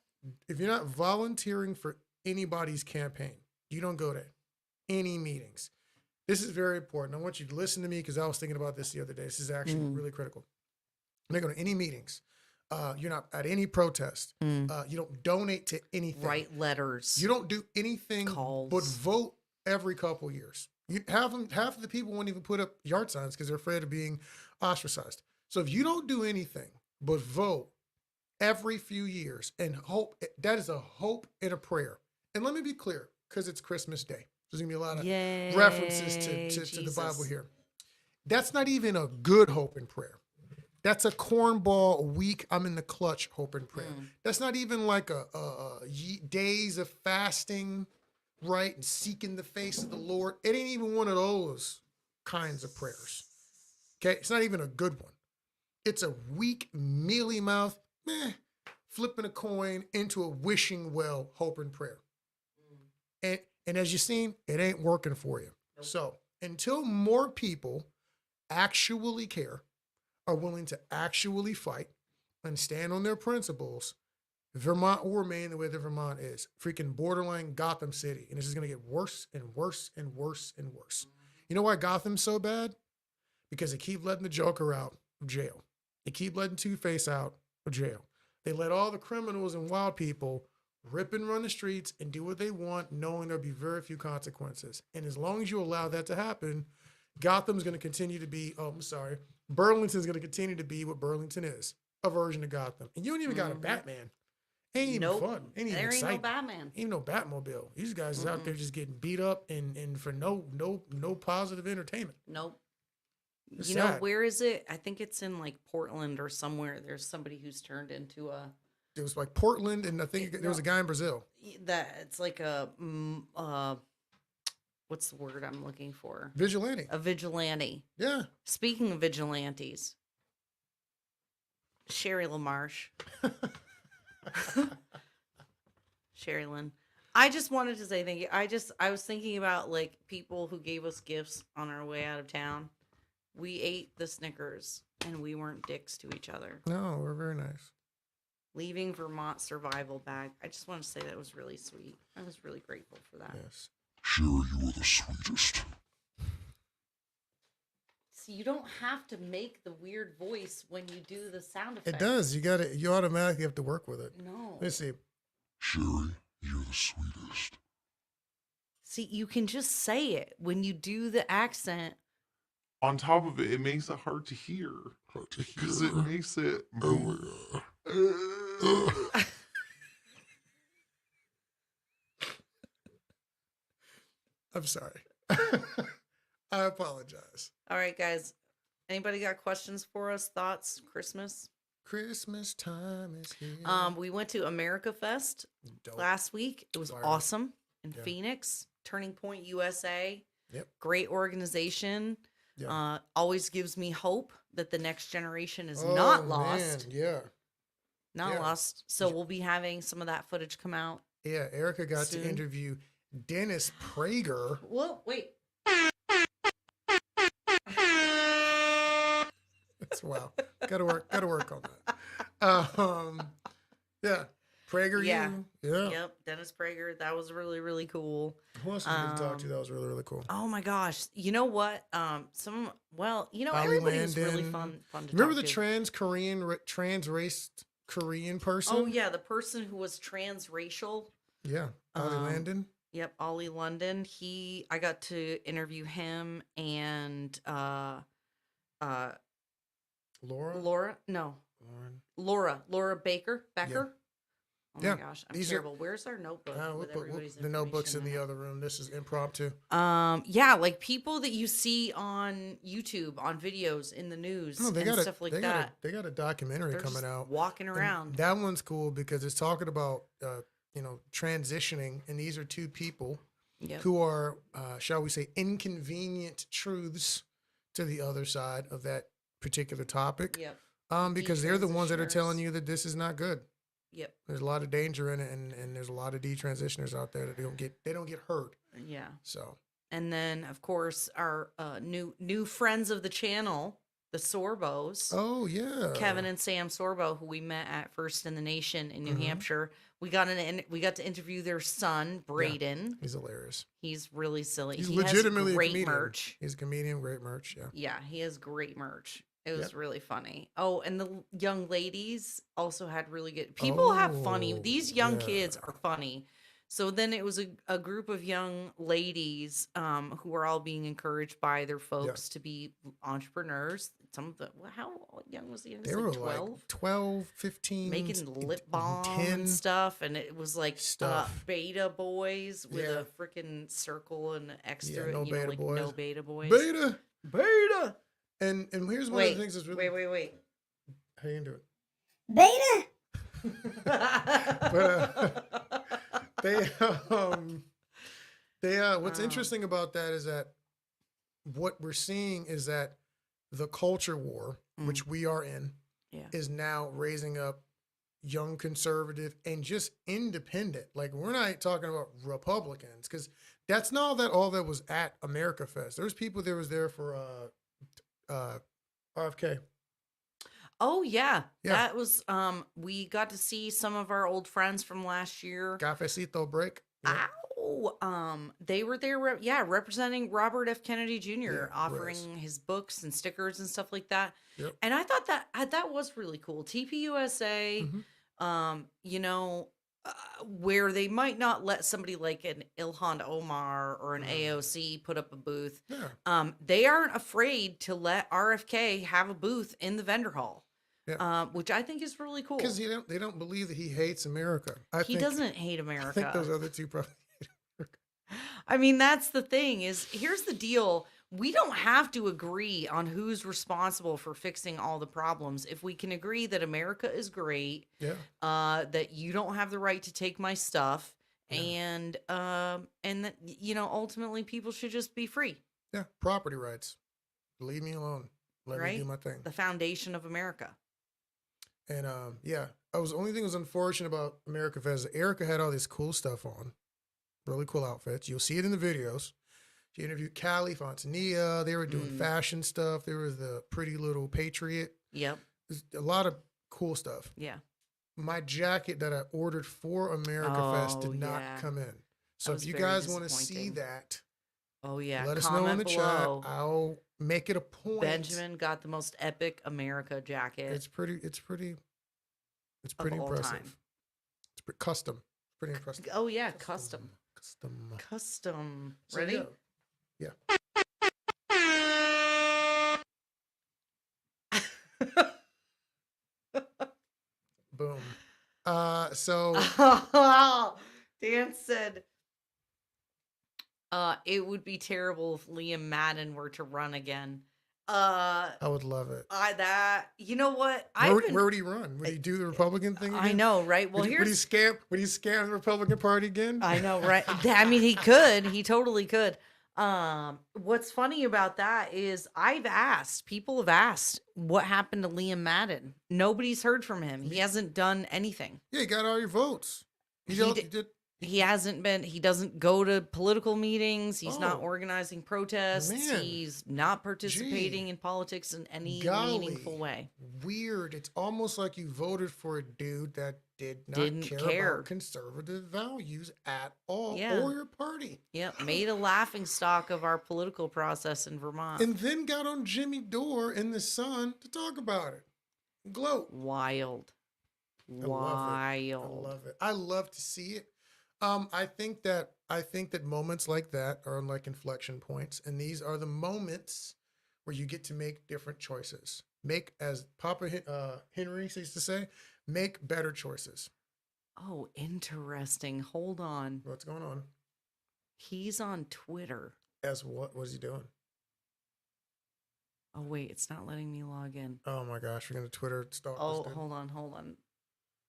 volunteering for anybody's campaign, you don't go to any meetings. This is very important. I want you to listen to me because I was thinking about this the other day. This is actually really critical. You're not going to any meetings. You're not at any protest. You don't donate to anything. Write letters. You don't do anything Calls. but vote every couple years. Half of the people won't even put up yard signs because they're afraid of being ostracized. So if you don't do anything but vote every few years and hope, that is a hope and a prayer. And let me be clear, because it's Christmas Day. There's gonna be a lot of Yay, references to the Bible Jesus. here. That's not even a good hope and prayer. That's a cornball week. I'm in the clutch hope and prayer. That's not even like a days of fasting, right, and seeking the face of the Lord. It ain't even one of those kinds of prayers. Okay, it's not even a good one. It's a weak, mealy mouth, flipping a coin into a wishing well hope and prayer. And as you've seen, it ain't working for you. So until more people actually care, are willing to actually fight and stand on their principles, Vermont will remain the way that Vermont is. Freaking borderline Gotham City. And this is going to get worse and worse and worse and worse. You know why Gotham's so bad? Because they keep letting the Joker out of jail. They keep letting Two-Face out of jail. They let all the criminals and wild people rip and run the streets and do what they want, knowing there'll be very few consequences. And as long as you allow that to happen, Gotham's going to continue to be, Burlington's going to continue to be what Burlington is, a version of Gotham. And you don't even got a Batman. Ain't even Nope. fun. Ain't even There ain't exciting. no Batman. Ain't no Batmobile. These guys is out there just getting beat up and for no positive entertainment. Nope. It's You know, sad. where is it? I think it's in like Portland or somewhere. There's somebody who's turned into It was like Portland, and I think there was a guy in Brazil. it's like what's the word I'm looking for? Vigilante. A vigilante. Yeah. Speaking of vigilantes, Sherry LaMarche. Sherry Lynn. I just wanted to say thank you. I was thinking about like people who gave us gifts on our way out of town. We ate the Snickers and we weren't dicks to each other. No, we're very nice. Leaving Vermont survival bag. I just want to say that was really sweet. I was really grateful for that. Yes. Sherry, you are the sweetest. See, you don't have to make the weird voice when you do the sound effect. It does. You automatically have to work with it. No. Let's see. Sherry, you're the sweetest. See, you can just say it when you do the accent. On top of it, it makes it hard to hear Hard to because hear. it makes it. Oh, yeah. I'm sorry. I apologize. All right, guys. Anybody got questions for us? Thoughts? Christmas? Christmas time is here. We went to America Fest Dope. last week. It was Fire. awesome in Yeah. Phoenix. Turning Point USA. Yep. Great organization. Yeah. Always gives me hope that the next generation is Oh, not lost. man, Yeah. Not Yeah. lost. So we'll be having some of that footage come out. Yeah. Erica got Soon. to interview Dennis Prager. Whoa, wait. Wow. Gotta work on that. Yeah. PragerU. Yeah. Yeah. Yep, Dennis Prager. That was really, really cool. Who else did we talk to? That was really, really cool. Oh my gosh. You know what? Ali Everybody was really Landon. fun to Remember talk the to. trans raced Korean person? Oh yeah, the person who was transracial. Yeah. Ali Um, Landon. Yep, Ollie London. I got to interview him and Laura. Laura Becker. Oh Yeah, my gosh, I'm these are- terrible. Where's our notebook with everybody's the notebook's in information the other room. This is impromptu. Yeah, like people that you see on YouTube, on videos, in the news, No, they and got stuff like they that. Got they got a documentary They're coming just out. walking And around. that one's cool because it's talking about transitioning, and these are two people Yep. who are, shall we say, inconvenient truths to the other side of that particular topic. Yep. Because they're the ones that are telling Detransitioners. you that this is not good. Yep. There's a lot of danger in it, and there's a lot of detransitioners out there that they don't get hurt. Yeah. So And then, of course, our new friends of the channel, the Sorbos, oh yeah, Kevin and Sam Sorbo, who we met at First in the Nation in New Mhm. Hampshire. We got to interview their son, Braden. he's hilarious. He's really silly. He's He legitimately has a great comedian. merch. He's a comedian, great merch. Yeah. Yeah, he has great merch. It was Yep. really funny. Oh, and the young ladies also had really good. People have funny. Oh, These young kids yeah. are funny. So then it was a group of young ladies who were all being encouraged by their folks to be entrepreneurs. Some of the how young was the youngest? They Like were 12? like 12, 15, Making lip balm 10 and stuff, and it was like stuff. beta boys with Yeah. a freaking circle and extra, no you know, beta like boys. no beta boys. Beta. Beta. And here's one Wait, of the things that's really wait. how you do it. Beta. What's Wow. interesting about that is that what we're seeing is that the culture war, which we are in, Yeah. is now raising up young conservative and just independent. Like we're not talking about Republicans because that's not all that was at America Fest. There's people that was there for RFK. Oh yeah. Yeah. That was we got to see some of our old friends from last year. Cafecito break. Yeah. Ow. They were there representing Robert F. Kennedy Jr. Yeah, offering his books and stickers and stuff like that. Yep. And I thought that was really cool. TPUSA Mhm. where they might not let somebody like an Ilhan Omar or an AOC put up a booth. Yeah. They aren't afraid to let RFK have a booth in the vendor hall. Yeah. Which I think is really cool. Because they don't believe that he hates America. He doesn't hate I America. think those other two probably. I mean, that's the thing here's the deal. We don't have to agree on who's responsible for fixing all the problems. If we can agree that America is great, Yeah. that you don't have the right to take my stuff, Yeah. and that, you know, ultimately people should just be free. Yeah. Property rights. Leave me alone. Let me do Right? my thing. The foundation of America. And yeah, only thing that was unfortunate about America Fest is Erica had all this cool stuff on, really cool outfits. You'll see it in the videos. She interviewed Callie Fontanilla. They were doing fashion stuff. There was the Pretty Little Patriot. Yep. There's a lot of cool stuff. Yeah. My jacket that I ordered for America Fest did not yeah. come in. So was if you very guys want to see disappointing. that, Oh yeah. let us know in Comment the below. chat. I'll make it a point. Benjamin got the most epic America jacket It's pretty of all impressive. time. It's custom. Pretty impressive. Oh yeah, custom. Custom. So, Ready? Yeah. Boom. So Dan said, it would be terrible if Liam Madden were to run again. I would love it. You know what? Where would he run? Would he do the Republican thing again? I know, right? Well, Would he here's scam the Republican Party again? I know, right? I mean, he could. He totally could. What's funny about that is people have asked what happened to Liam Madden. Nobody's heard from him. He hasn't done anything. Yeah, he got all your votes. He He did, did- he did He hasn't been, he doesn't go to political meetings. He's not Oh. organizing protests. Man. He's not participating in politics in any meaningful way. Weird. It's almost like you voted for a dude that did not Didn't care care. about conservative values at all Yeah. or your party. Yep. Made a laughing stock of our political process in Vermont. And then got on Jimmy Dore in the Sun to talk about it. Gloat. Wild. I love it. I love to see it. I think that moments like that are like inflection points, and these are the moments where you get to make different choices. Make, as Papa Henry used to say, make better choices. Oh, interesting. Hold on. What's going on? He's on Twitter. As what? What is he doing? Oh, wait. It's not letting me log in. Oh my gosh, we're gonna Twitter stalk Oh, this dude. hold on.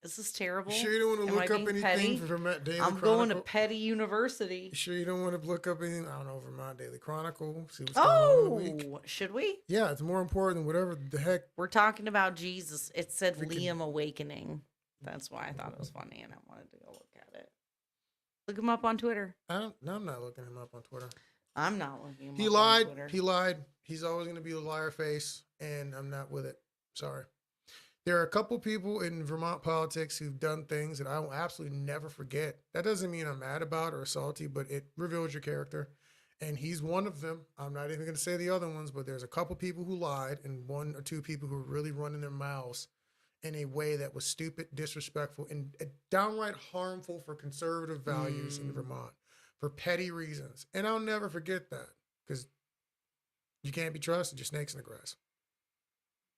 Is this terrible? You sure you don't want to Am I look up being anything petty? from Vermont Daily I'm Chronicle? going to Petty University. You sure you don't want to look up anything? I don't know, Vermont Daily Chronicle. See what's going on in the week. Oh, should we? Yeah, it's more important than whatever the heck. We're talking about Jesus. It said We can- Liam Awakening. That's why I thought it was funny and I wanted to go look at it. Look him up on Twitter. I'm not looking him up on Twitter. I'm not looking him He up lied. on Twitter. He lied. He's always going to be a liar face, and I'm not with it. Sorry. There are a couple people in Vermont politics who've done things that I will absolutely never forget. That doesn't mean I'm mad about or salty, but it reveals your character. And he's one of them. I'm not even going to say the other ones, but there's a couple people who lied and one or two people who were really running their mouths in a way that was stupid, disrespectful, and downright harmful for conservative values in Vermont for petty reasons. And I'll never forget that because you can't be trusted. You're snakes in the grass.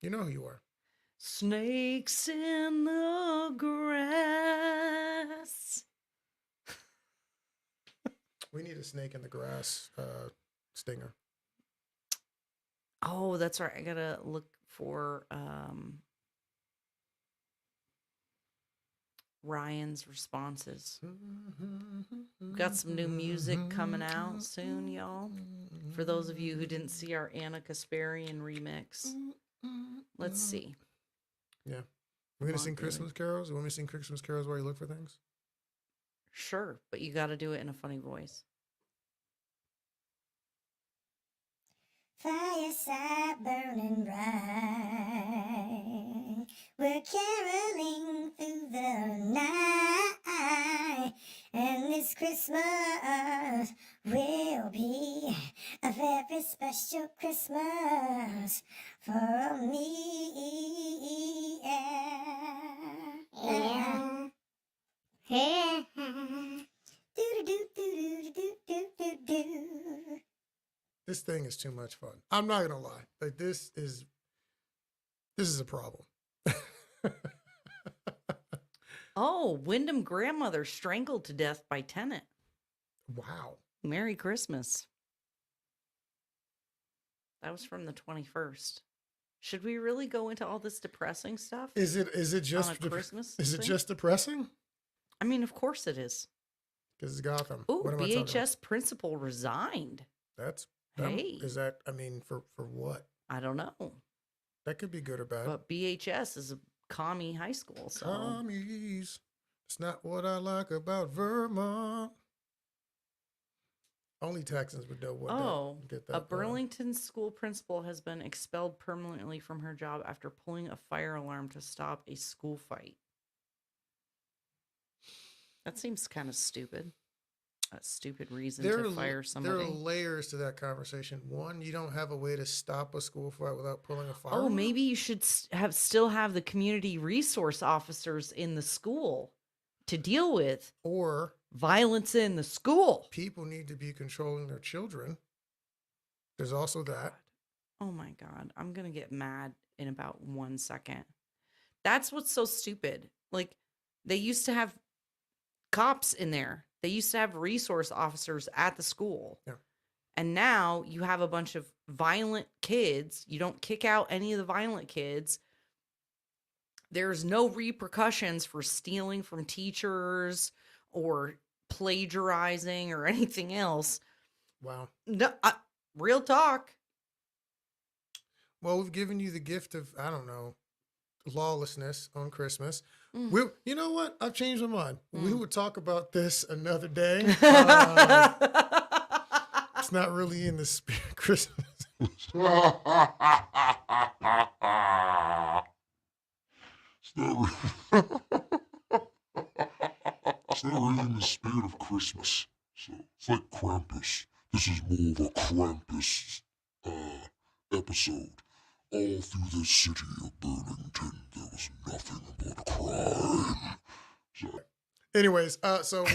You know who you are. Snakes in the grass. We need a snake in the grass stinger. Oh, that's right. I gotta look for Ryan's responses. We've got some new music coming out soon, y'all. For those of you who didn't see our Anna Kasparian remix, let's see. Yeah. We're going to sing Come on, Christmas carols? You want me to sing Christmas carols while you look for things? Sure, but you got to do it in a funny voice. Fireside burning bright, we're caroling through the night, and this Christmas will be a very special Christmas for me. Yeah. Do-do-do-do-do-do-do-do. This thing is too much fun. I'm not going to lie. Like this is a problem. Oh, Wyndham grandmother strangled to death by tenant. Wow. Merry Christmas. That was from the 21st. Should we really go into all this depressing stuff? Is it just on a Christmas? Is it thing? just depressing? I mean, of course it is. Because it's Gotham. Ooh, What am I talking about? BHS principal resigned. That's Hey. Is that? I mean, for what? I don't know, That could be good or bad. but BHS is a commie high school, so Commies. It's not what I like about Vermont. Only Texans would know what. Get that. a Burlington school principal has been expelled permanently from her job after pulling a fire alarm to stop a school fight. That seems kind of stupid. A stupid reason to fire somebody. There are layers to that conversation. One, you don't have a way to stop a school fight without pulling a fire. Oh, alarm. maybe you should still have the community resource officers in the school to deal with Or violence in the school. people need to be controlling their children. There's also that. Oh my God. I'm going to get mad in about 1 second. That's what's so stupid. Like, they used to have cops in there, they used to have resource officers at the school. Yeah. And now you have a bunch of violent kids. You don't kick out any of the violent kids. There's no repercussions for stealing from teachers or plagiarizing or anything else. Wow. No, real talk. Well, we've given you the gift of, I don't know, lawlessness on Christmas. Mm. You know what? I've changed my mind. We would talk about this another day. It's not really in the spirit of Christmas. It's not really in the spirit of Christmas. So it's like Krampus. This is more of a Krampus episode. All through the city of Burlington, there was nothing but crime. So, Anyways, so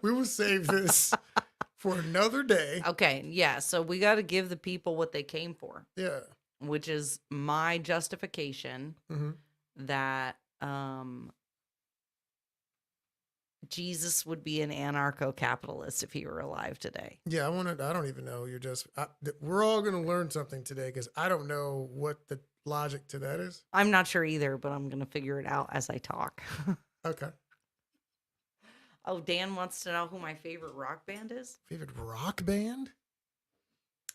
we will save this for another day. Okay, yeah. So we got to give the people what they came for, Yeah. which is my justification hmm that Jesus would be an anarcho-capitalist if he were alive today. Yeah, I don't even know. We're all going to learn something today because I don't know what the logic to that is. I'm not sure either, but I'm gonna figure it out as I talk. Okay. Oh, Dan wants to know who my favorite rock band is. Favorite rock band?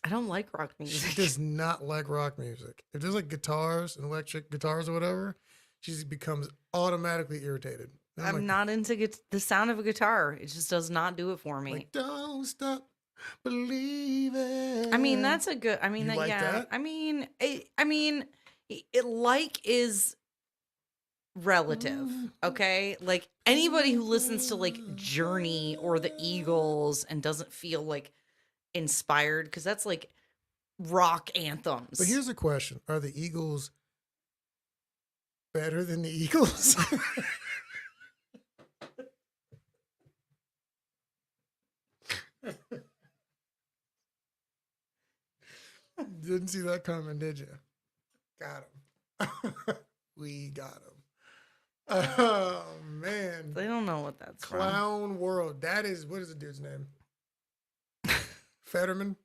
I don't like rock She music. does not like rock music. If there's like guitars and electric guitars or whatever, she becomes automatically irritated. And I'm like, not into the sound of a guitar. It just does not do it for me. like, don't stop believing. I mean, that's a good. I mean, You like yeah. that? I mean, it like is relative. Okay, like anybody who listens to like Journey or the Eagles and doesn't feel like inspired, because that's like rock anthems. But here's a question: are the Eagles better than the Eagles? Didn't see that coming, did you? Got him. We got him. Oh man, they don't know what that's from. Clown World. That is, what is the dude's name? Fetterman.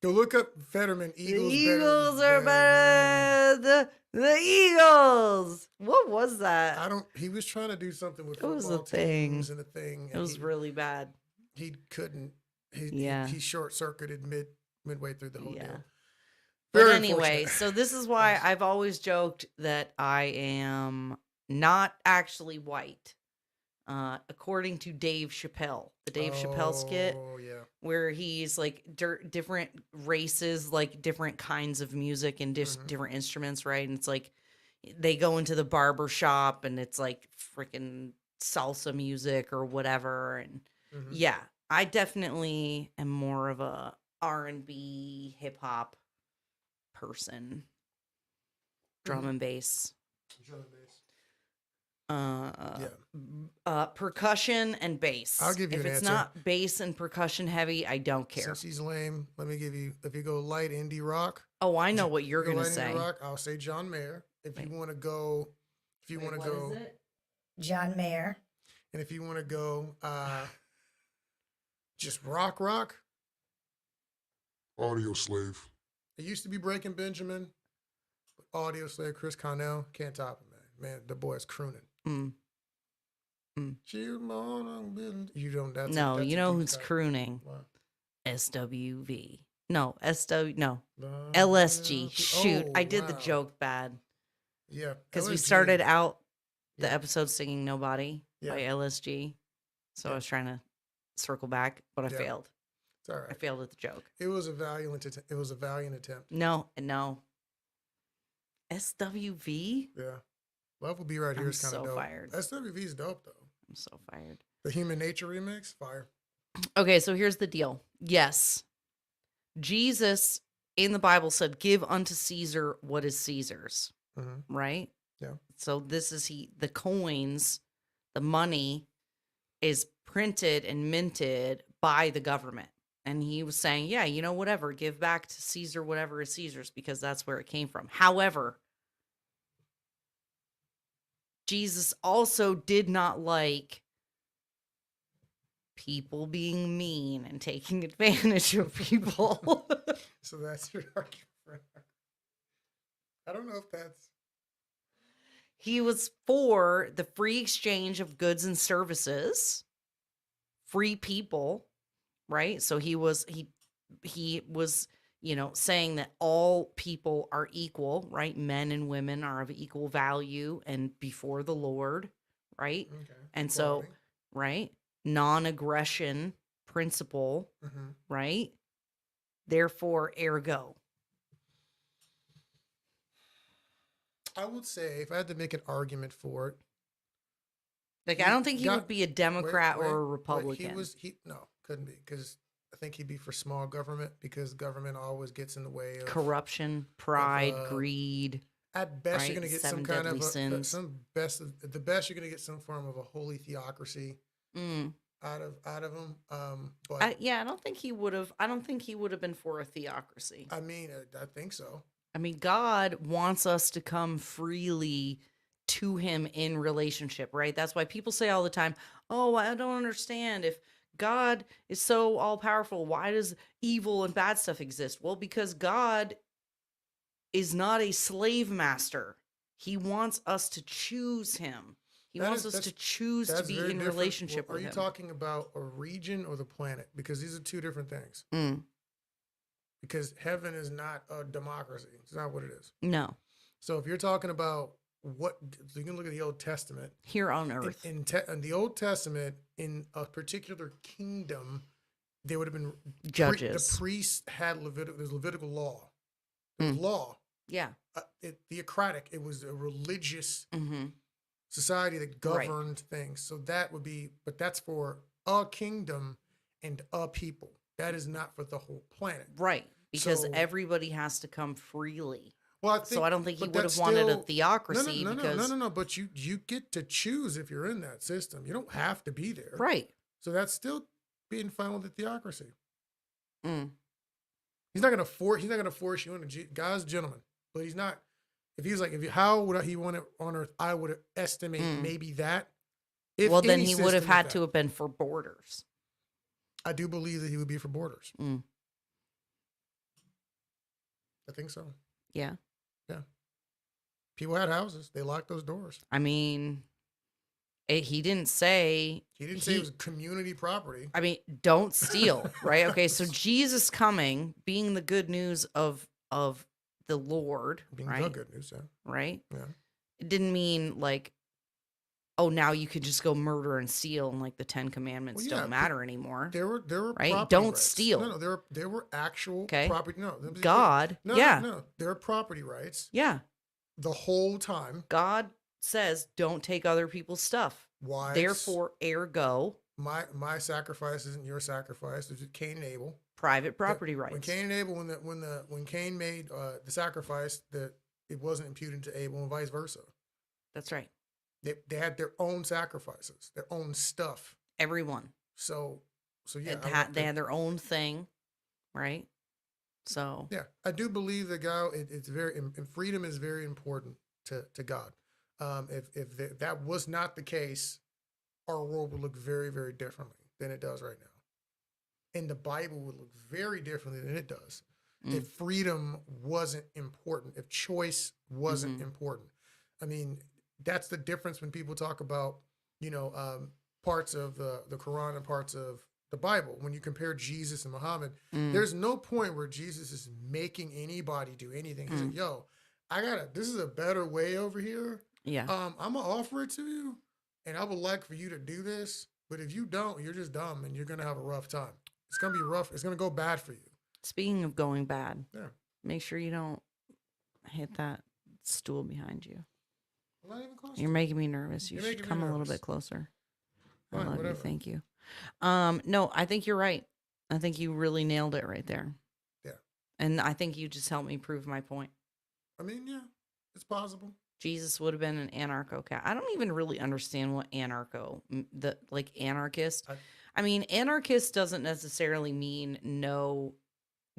Go look up Fetterman. The Eagles. Eagles are better. The Eagles. What was that? I don't. He was trying to do something with It was football a thing. teams and a thing. It and was really bad. he couldn't. Yeah. He short circuited midway through the whole Yeah. deal. But Very anyway, unfortunate. so this is why Yes. I've always joked that I am not actually white. According to Dave Chappelle, the Dave Chappelle skit, Oh yeah. where he's like different races, like different kinds of music and Mhm. different instruments, right? And it's like they go into the barber shop and it's like freaking salsa music or whatever. And Mhm. yeah, I definitely am more of a R&B hip hop person. Drum Mhm. and bass. Drum and bass. Percussion and bass. I'll give you if an it's answer. not bass and percussion heavy, I don't care. Since he's lame, let me give you. If you go light indie rock, Oh, I know what you're go gonna light say. indie rock, I'll say John Mayer. If Wait. you want to go, John Mayer. and if you want to go, just rock. Audio Slave. It used to be Breaking Benjamin, but Audio Slave, Chris Cornell, can't top him, man. Man, the boy is crooning. Mm. You don't. That's No, that's you a know deep who's cut. crooning? What? SWV. No, SW. No, LSG. Shoot, Oh, I did the wow. joke bad Yeah, because we LSG. started out the Yeah. episode singing "Nobody" by Yeah. LSG. So I Yeah. was trying to circle back, but I Yeah. failed. It's all I right. failed at the joke. It was a valiant attempt. No. SWV. Yeah. Love Will Be Right Here I'm is kind of so dope. fired. SWV is dope though. I'm so fired. The Human Nature remix, fire. Okay, so here's the deal. Yes, Jesus in the Bible said, "Give unto Caesar what is Caesar's." Mm-hmm. Right? Yeah. So this is the coins, the money is printed and minted by the government. And he was saying, yeah, you know, whatever, give back to Caesar whatever is Caesar's because that's where it came from. However, Jesus also did not like people being mean and taking advantage of people. So that's your argument. I don't know if that's He was for the free exchange of goods and services, free people, right? So he was saying that all people are equal, right? Men and women are of equal value and before the Lord, right? Okay. And so, Equality. right? Non-aggression principle, Mhm. right? Therefore, ergo. I would say if I had to make an argument for it, Like, I don't think he got- would be a Democrat or a wait, Republican. no, couldn't be, because I think he'd be for small government, because government always gets in the way of Corruption, pride, uh, greed. At best, you're right? going to get Seven some kind deadly of sins. the best you're going to get some form of a holy theocracy Mm. out of him. But I don't think he would have. I don't think he would have been for a theocracy. I mean, I think so. I mean, God wants us to come freely to him in relationship, right? That's why people say all the time, "Oh, I don't understand. If God is so all powerful, why does evil and bad stuff exist?" Well, because God is not a slave master. He wants us to choose him. He That wants is- us to choose to That's be very in different. relationship Well, with are you him. talking about a region or the planet? Because these are two different things. Mm, Because heaven is not a democracy. It's not what it is. no, So if you're talking about so you can look at the Old Testament. here on earth. In the Old Testament, in a particular kingdom, there would have been Judges. The priests had there's Levitical law. There was law. Yeah. Theocratic. It was a religious Mm-hmm. society that Right. governed things. So that would be, but that's for a kingdom and a people. That is not for the whole planet. Right. Because So- everybody has to come freely. Well, I think, So I don't think he but would have that's wanted a still- theocracy because no. But you get to choose if you're in that system. You don't have to be there. right. So that's still being fine with the theocracy. Mm. He's not gonna force. He's not gonna force you into God's gentleman. But he's not. If he's like, how would he want it on earth? I would estimate Mm. maybe that. If Well, then any he would have system is had that. to have been for borders. I do believe that he would be for borders. Mm. I think so. Yeah. People had houses. They locked those doors. I mean, he didn't say. He didn't say it was community property. I mean, don't steal, right? Okay, so Jesus coming, being the good news of the Lord, Being right? the good news, yeah. Right? Yeah. It didn't mean like, oh, now you could just go murder and steal, and like the 10 Commandments Well, yeah, don't matter anymore. There were Right? property Don't rights. steal. No, there were actual Okay. property. No, God, No, yeah, no. There are property rights yeah. the whole time. God says, don't take other people's stuff. Why? Therefore, ergo, my sacrifice isn't your sacrifice. It's Cain and Abel. private property rights. When Cain and Abel, when Cain made the sacrifice, that it wasn't imputed to Abel, and vice versa. That's right. They had their own sacrifices, their own stuff. Everyone. So yeah, They had their own thing, right? So, Yeah, I do believe that God. It's very and freedom is very important to God. If that was not the case, our world would look very, very differently than it does right now. And the Bible would look very differently than it does if freedom wasn't important, if choice wasn't important. I mean, that's the difference when people talk about, parts of the Quran and parts of the Bible. When you compare Jesus and Muhammad, there's no point where Jesus is making anybody do anything. He's like, yo, this is a better way over here. yeah. I'm gonna offer it to you, and I would like for you to do this. But if you don't, you're just dumb, and you're gonna have a rough time. It's gonna be rough. It's gonna go bad for you. Speaking of going bad, Yeah. make sure you don't hit that stool behind you. I'm not even close. You're making me nervous. You You're should making me come a little nervous. bit closer. I Fine, love whatever. you. Thank you. No, I think you're right. I think you really nailed it right there. Yeah. And I think you just helped me prove my point. I mean, yeah, it's possible. Jesus would have been an anarcho cat. I don't even really understand what anarchist. I mean, anarchist doesn't necessarily mean no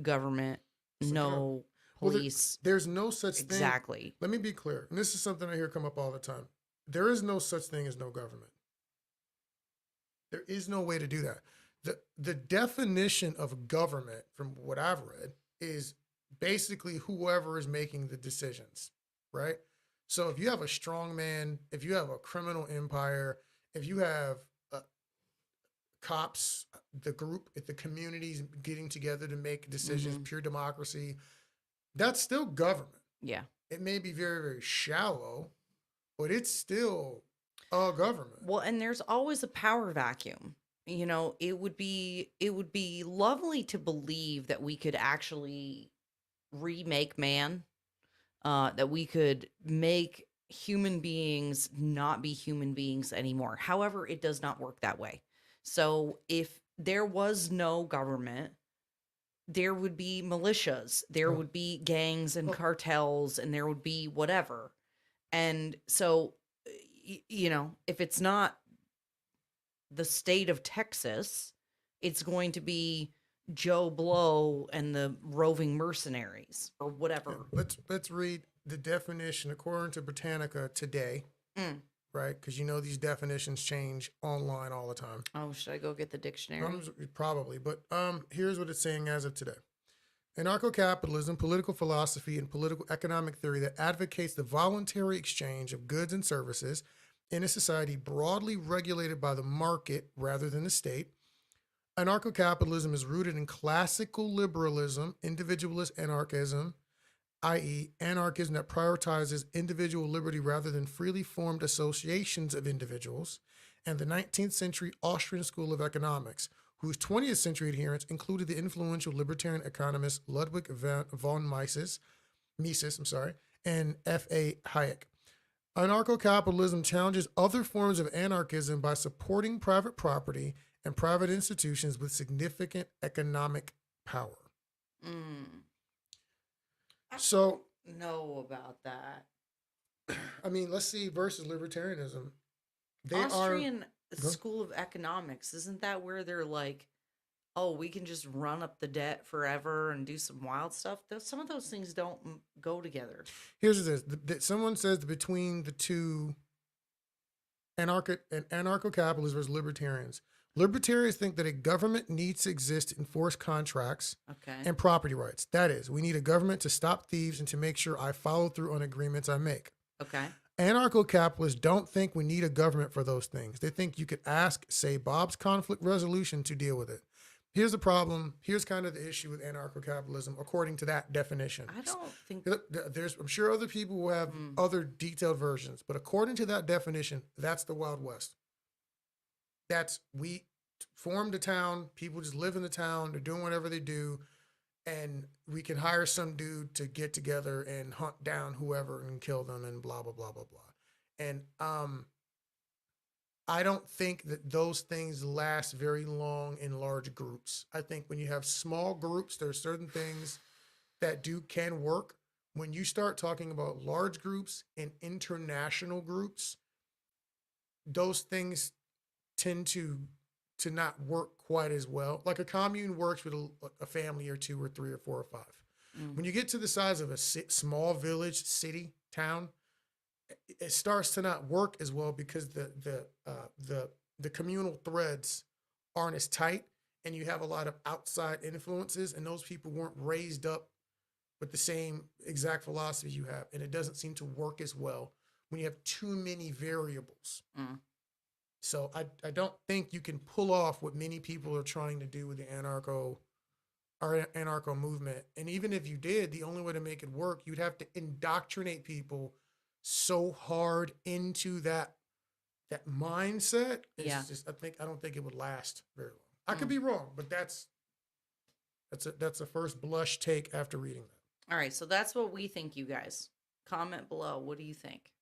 government, It's like, no well, police. There's no such thing. Exactly. Let me be clear, and this is something I hear come up all the time. There is no such thing as no government. There is no way to do that. The definition of government, from what I've read, is basically whoever is making the decisions, right? So if you have a strong man, if you have a criminal empire, if you have cops, the group, the communities getting together to make decisions, Mhm. pure democracy, that's still government. Yeah. It may be very, very shallow, but it's still a government. Well, and there's always a power vacuum. You know, it would be lovely to believe that we could actually remake man, that we could make human beings not be human beings anymore. However, it does not work that way. So if there was no government, there would be militias, there Well- would be gangs and well- cartels, and there would be whatever. And so, if it's not the state of Texas, it's going to be Joe Blow and the roving mercenaries or Yeah, whatever. let's read the definition according to Britannica today, Mm. right? Because you know these definitions change online all the time. Oh, should I go get the dictionary? Probably, but here's what it's saying as of today. Anarcho-capitalism, political philosophy, and political economic theory that advocates the voluntary exchange of goods and services in a society broadly regulated by the market rather than the state. Anarcho-capitalism is rooted in classical liberalism, individualist anarchism, i.e., anarchism that prioritizes individual liberty rather than freely formed associations of individuals, and the 19th century Austrian School of Economics, whose 20th century adherents included the influential libertarian economist Ludwig von Mises, and F.A. Hayek. Anarcho-capitalism challenges other forms of anarchism by supporting private property and private institutions with significant economic power. Mm. So, Know about that. I mean, let's see versus libertarianism. They Austrian Go- School of Economics, isn't that where they're like, oh, we can just run up the debt forever and do some wild stuff? Some of those things don't go together. Here's this. Someone says that between the two, anarcho-capitalists versus libertarians. Libertarians think that a government needs to exist to enforce contracts Okay. and property rights. That is, we need a government to stop thieves and to make sure I follow through on agreements I make. Okay. Anarcho-capitalists don't think we need a government for those things. They think you could ask, say, Bob's conflict resolution to deal with it. Here's the problem. Here's kind of the issue with anarcho-capitalism, according to that definition. I don't think. I'm sure other people will have Mm. other detailed versions, but according to that definition, that's the Wild West. That's we formed a town, people just live in the town, they're doing whatever they do, and we can hire some dude to get together and hunt down whoever and kill them and blah blah blah blah blah. And I don't think that those things last very long in large groups. I think when you have small groups, there are certain things that can work. When you start talking about large groups and international groups, those things tend to not work quite as well. Like a commune works with a family or two or three or four or five. Mm. When you get to the size of a small village, city, town, it starts to not work as well because the communal threads aren't as tight, and you have a lot of outside influences, and those people weren't raised up with the same exact philosophy you have, and it doesn't seem to work as well when you have too many variables. Mm. So I don't think you can pull off what many people are trying to do with the anarcho movement. And even if you did, the only way to make it work, you'd have to indoctrinate people so hard into that mindset. It's Yeah. just I don't think it would last very long. I could Mm. be wrong, but that's a first blush take after reading that. All right. So that's what we think, you guys. Comment below. What do you think?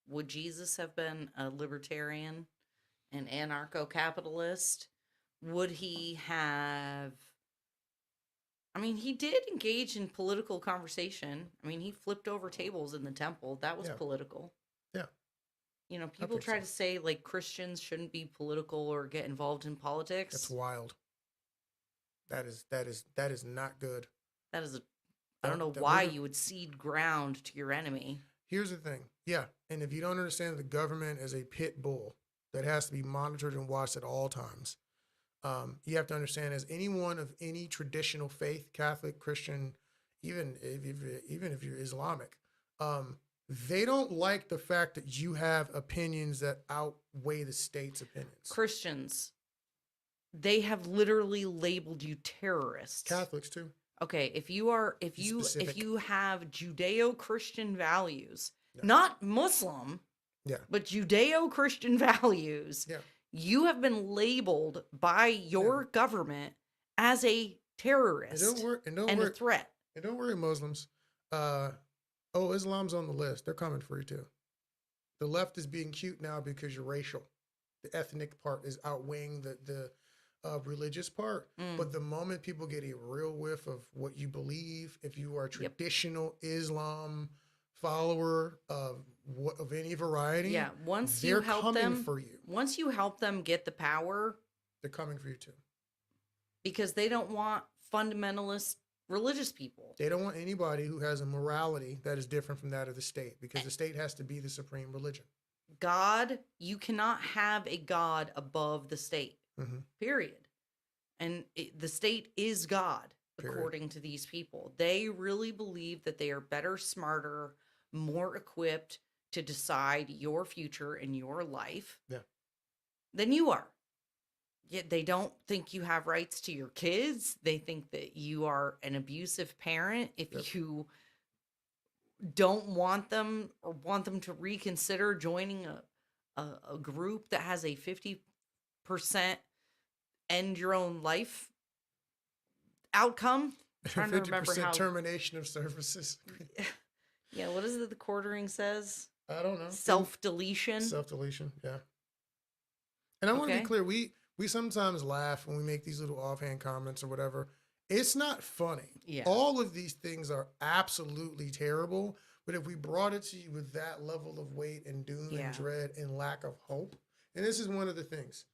Would Jesus have been a libertarian, an anarcho-capitalist? Would he have? I mean, he did engage in political conversation. I mean, he flipped over tables in the temple. That was Yeah. political. Yeah. You know, I people think try so. to say like Christians shouldn't be political or get involved in politics. That's wild. That is not good. That is I don't know That why we're- you would cede ground to your enemy. Here's the thing. Yeah. And if you don't understand the government as a pit bull that has to be monitored and watched at all times, you have to understand as anyone of any traditional faith, Catholic, Christian, even if you're Islamic, they don't like the fact that you have opinions that outweigh the state's opinions. Christians they have literally labeled you terrorists. Catholics too. Okay, if you Specific. have Judeo-Christian values, Yeah. not Muslim, Yeah. but Judeo-Christian values, Yeah. you have been labeled by your government as a And terrorist don't worry. And don't and a worry. threat. And don't worry, Muslims. Islam's on the list. They're coming for you too. The left is being cute now because you're racial. The ethnic part is outweighing the religious part. Mm. But the moment people get a real whiff of what you believe, if you are a traditional Islam follower of any variety, Yeah, once you they're help coming them for you. once you help them get the power, They're coming for you too. because they don't want fundamentalist religious people. They don't want anybody who has a morality that is different from that of the state, because the state has to be the supreme religion. God, you cannot have a God above the state. Mhm. Period. And the state is God, Period. according to these people. They really believe that they are better, smarter, more equipped to decide your future and your life Yeah. than you are. Yet they don't think you have rights to your kids. They think that you are an abusive parent if Yep. you don't want them or want them to reconsider joining a group that has a 50% end your own life outcome. I'm trying to remember 50% how. termination of services. Yeah, what is it the quartering says? I don't know. Self deletion. Self deletion. Yeah. And I want to Okay. be clear. We sometimes laugh when we make these little offhand comments or whatever. It's not funny. Yeah. All of these things are absolutely terrible. But if we brought it to you with that level of weight and doom Yeah. and dread and lack of hope, and this is one of the things.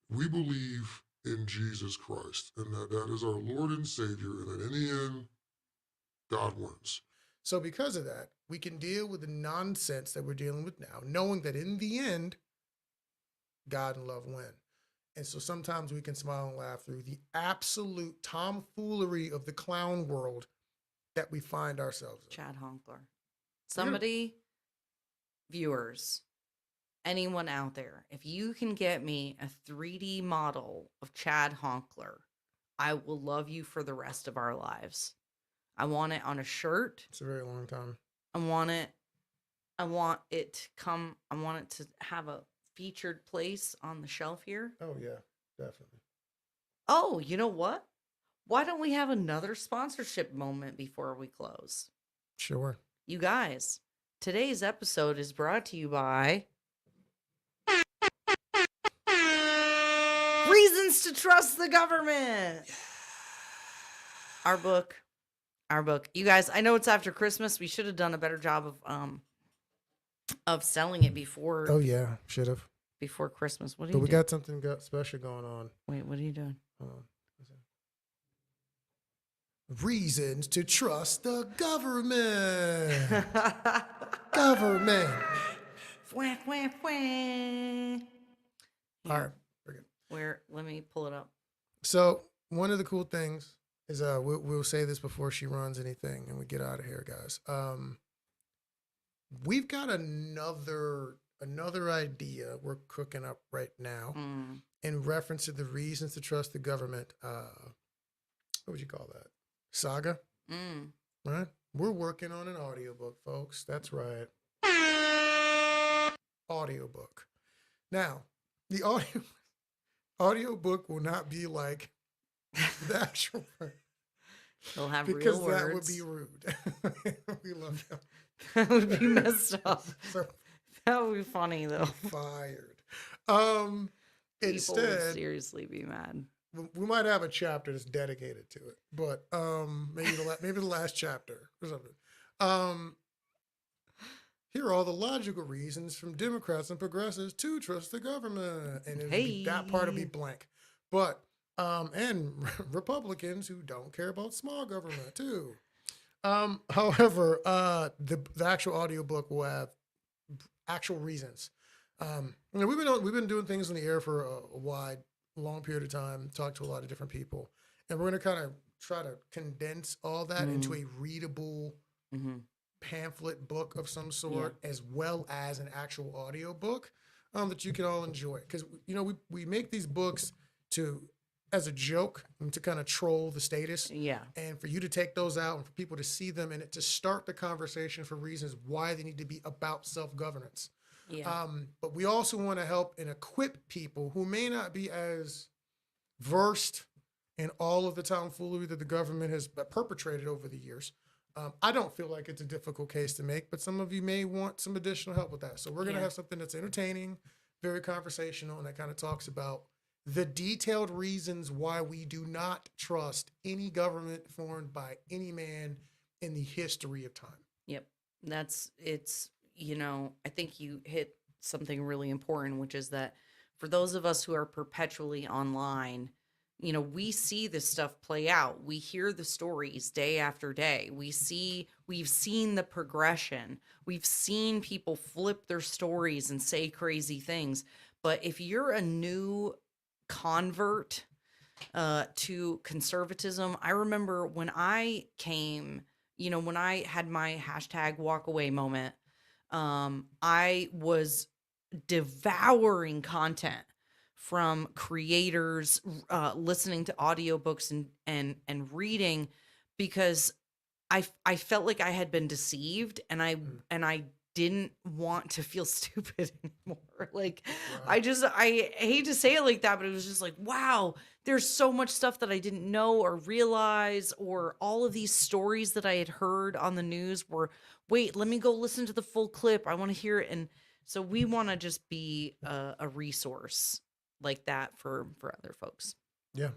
We believe in Jesus Christ and that is our Lord and Savior, and that in the end, God wins. So because of that, we can deal with the nonsense that we're dealing with now, knowing that in the end, God and love win. And so sometimes we can smile and laugh through the absolute tomfoolery of the clown world that we find ourselves in. Chad Honkler. Somebody, viewers, anyone out there, if you can get me a 3D model of Chad Honkler, I will love you for the rest of our lives. I want it on a shirt. It's a very long time. I want it to have a featured place on the shelf here. Oh, yeah, definitely. Oh, you know what? Why don't we have another sponsorship moment before we close? Sure. You guys, today's episode is brought to you by Reasons to Trust the Government. Our book. You guys, I know it's after Christmas. We should have done a better job of selling it before Oh, yeah, should have. before Christmas. What are But you we doing? got something special going on. Wait, what are you doing? Hold on. Reasons to trust the government. Government. Wah, wah, wah. All right. We're good. Where? Let me pull it up. So one of the cool things is we'll say this before she runs anything and we get out of here, guys. We've got another idea we're cooking up right now Mm. in reference to the reasons to trust the government. What would you call that? Saga, Mm. right? We're working on an audiobook, folks. That's right. Audiobook. Now, the audiobook will not be like the actual word. They'll have Because real that would words. be rude. We love them. That would be messed up. So That would be funny though. fired. People would Instead, seriously be mad. we might have a chapter that's dedicated to it, but maybe the last chapter or something. Here are all the logical reasons from Democrats and progressives to trust the government, and that part will be Hey. blank. But and Republicans who don't care about small government too. However, the actual audiobook will have actual reasons. We've been doing things in the air for a long period of time, talked to a lot of different people, and we're going to kind of try to condense all that into a readable Mm-hmm. pamphlet book of some sort, as well as an actual audio book that you can all enjoy. Because we make these books to as a joke and to kind of troll the status. Yeah. And for you to take those out and for people to see them and it to start the conversation for reasons why they need to be about self-governance. Yeah. But we also want to help and equip people who may not be as versed in all of the tomfoolery that the government has perpetrated over the years. I don't feel like it's a difficult case to make, but some of you may want some additional help with that. So we're going to have something that's entertaining, very conversational, and that kind of talks about the detailed reasons why we do not trust any government formed by any man in the history of time. Yep. I think you hit something really important, which is that for those of us who are perpetually online, we see this stuff play out. We hear the stories day after day. We've seen the progression. We've seen people flip their stories and say crazy things. But if you're a new convert to conservatism, I remember when I came, when I had my hashtag walk away moment, I was devouring content from creators, listening to audiobooks and reading, because I felt like I had been deceived, and I didn't want to feel stupid anymore. Like, I hate to say it like that, but it was just like, wow, there's so much stuff that I didn't know or realize, or all of these stories that I had heard on the news were, wait, let me go listen to the full clip. I want to hear it. And so we want to just be a resource like that for other folks. Yeah.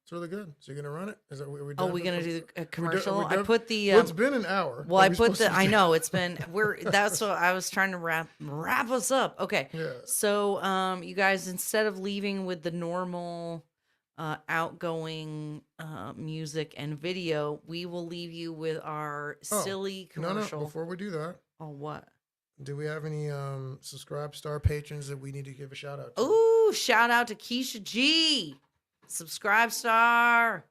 That's really good. So you're going to run it? Is that what we're Oh, done? we're gonna do a commercial. Are we I done? put the. Well, it's been an hour. Well, Are I we put supposed to the. I do- know it's been. That's what I was trying to wrap us up. Okay. Yeah. So, you guys, instead of leaving with the normal, outgoing music and video, we will leave you with our silly commercial. No, before we do that, Oh, what? do we have any Subscribe Star patrons that we need to give a shout out to? Ooh, shout out to Keisha G. Subscribe Star.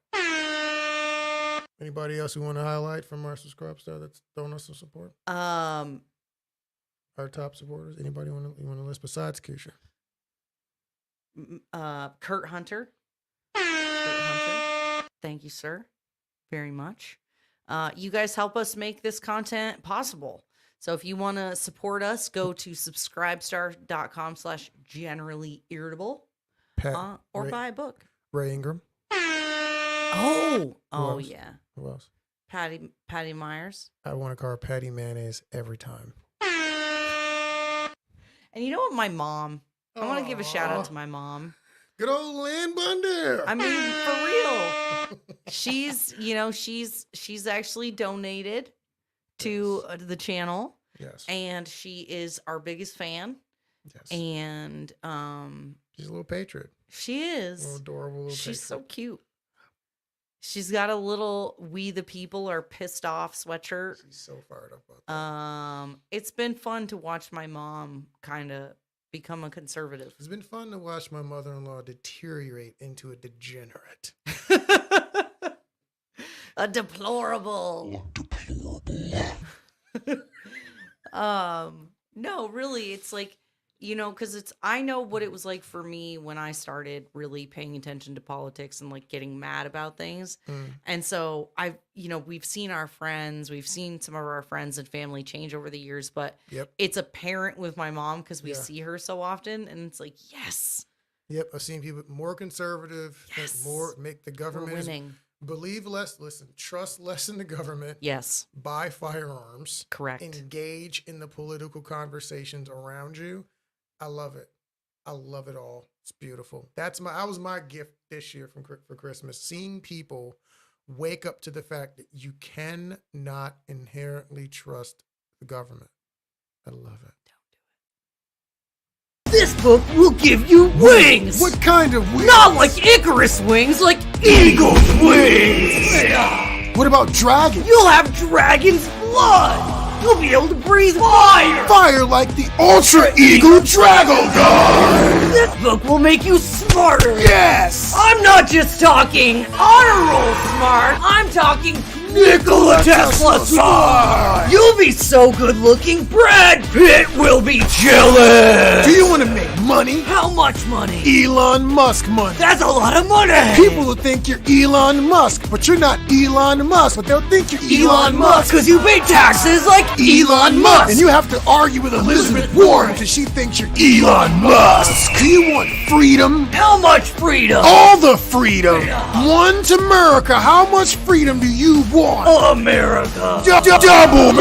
Anybody else we want to highlight from our Subscribe Star that's throwing us some support? Our top supporters? Anybody you want to list besides Keisha? Kurt Hunter. Kurt Hunter. Thank you, sir, very much. You guys help us make this content possible. So if you want to support us, go to subscribestar.com/generallyirritable or buy a book. Ray Ingram. Oh, else? yeah. Who else? Patty Myers. I want to call her Patty Mayonnaise every time. And you know what, my mom? I want to give a shout out Aw. to my mom. Good old Lynn Bundy. I mean, for real. She's actually donated to the channel, Yes. and she is our biggest fan. Yes. And She's a little patriot. she A is. little adorable little She's so patriot. cute. She's got a little "We the People Are Pissed Off" sweatshirt. She's so fired up about that. It's been fun to watch my mom kind of become a conservative. It's been fun to watch my mother-in-law deteriorate into a degenerate. A deplorable. No, really, it's like, because I know what it was like for me when I started really paying attention to politics and like getting mad about things. And so we've seen we've seen some of our friends and family change over the years, but Yep. it's apparent with my mom because we Yeah. see her so often, and it's like, yes, Yep. I've seen people more conservative, think Yes. more, make the we're government winning. believe less, trust less in the government, Yes, buy firearms, correct. engage in the political conversations around you. I love it. I love it all. It's beautiful. That was my gift this year for Christmas. Seeing people wake up to the fact that you cannot inherently trust the government. I love it. This book will give you wings! What kind of wings? Not like Icarus wings, like eagle's wings! What about dragons? You'll have dragon's blood! You'll be able to breathe fire! Fire like the Ultra Eagle Drago Guard! This book will make you smarter! Yes! I'm not just talking honor roll smart, I'm talking Nikola Tesla smart! You'll be so good looking, Brad Pitt will be jealous! Do you want to make Money. How much money? Elon Musk money. That's a lot of money! People will think you're Elon Musk, but you're not Elon Musk, but they'll think you're Elon Musk, because you pay taxes like Elon Musk! And you have to argue with Elizabeth Warren because she thinks you're Elon Musk. Do you want freedom? How much freedom? All the freedom. One to America. How much freedom do you want? America! Double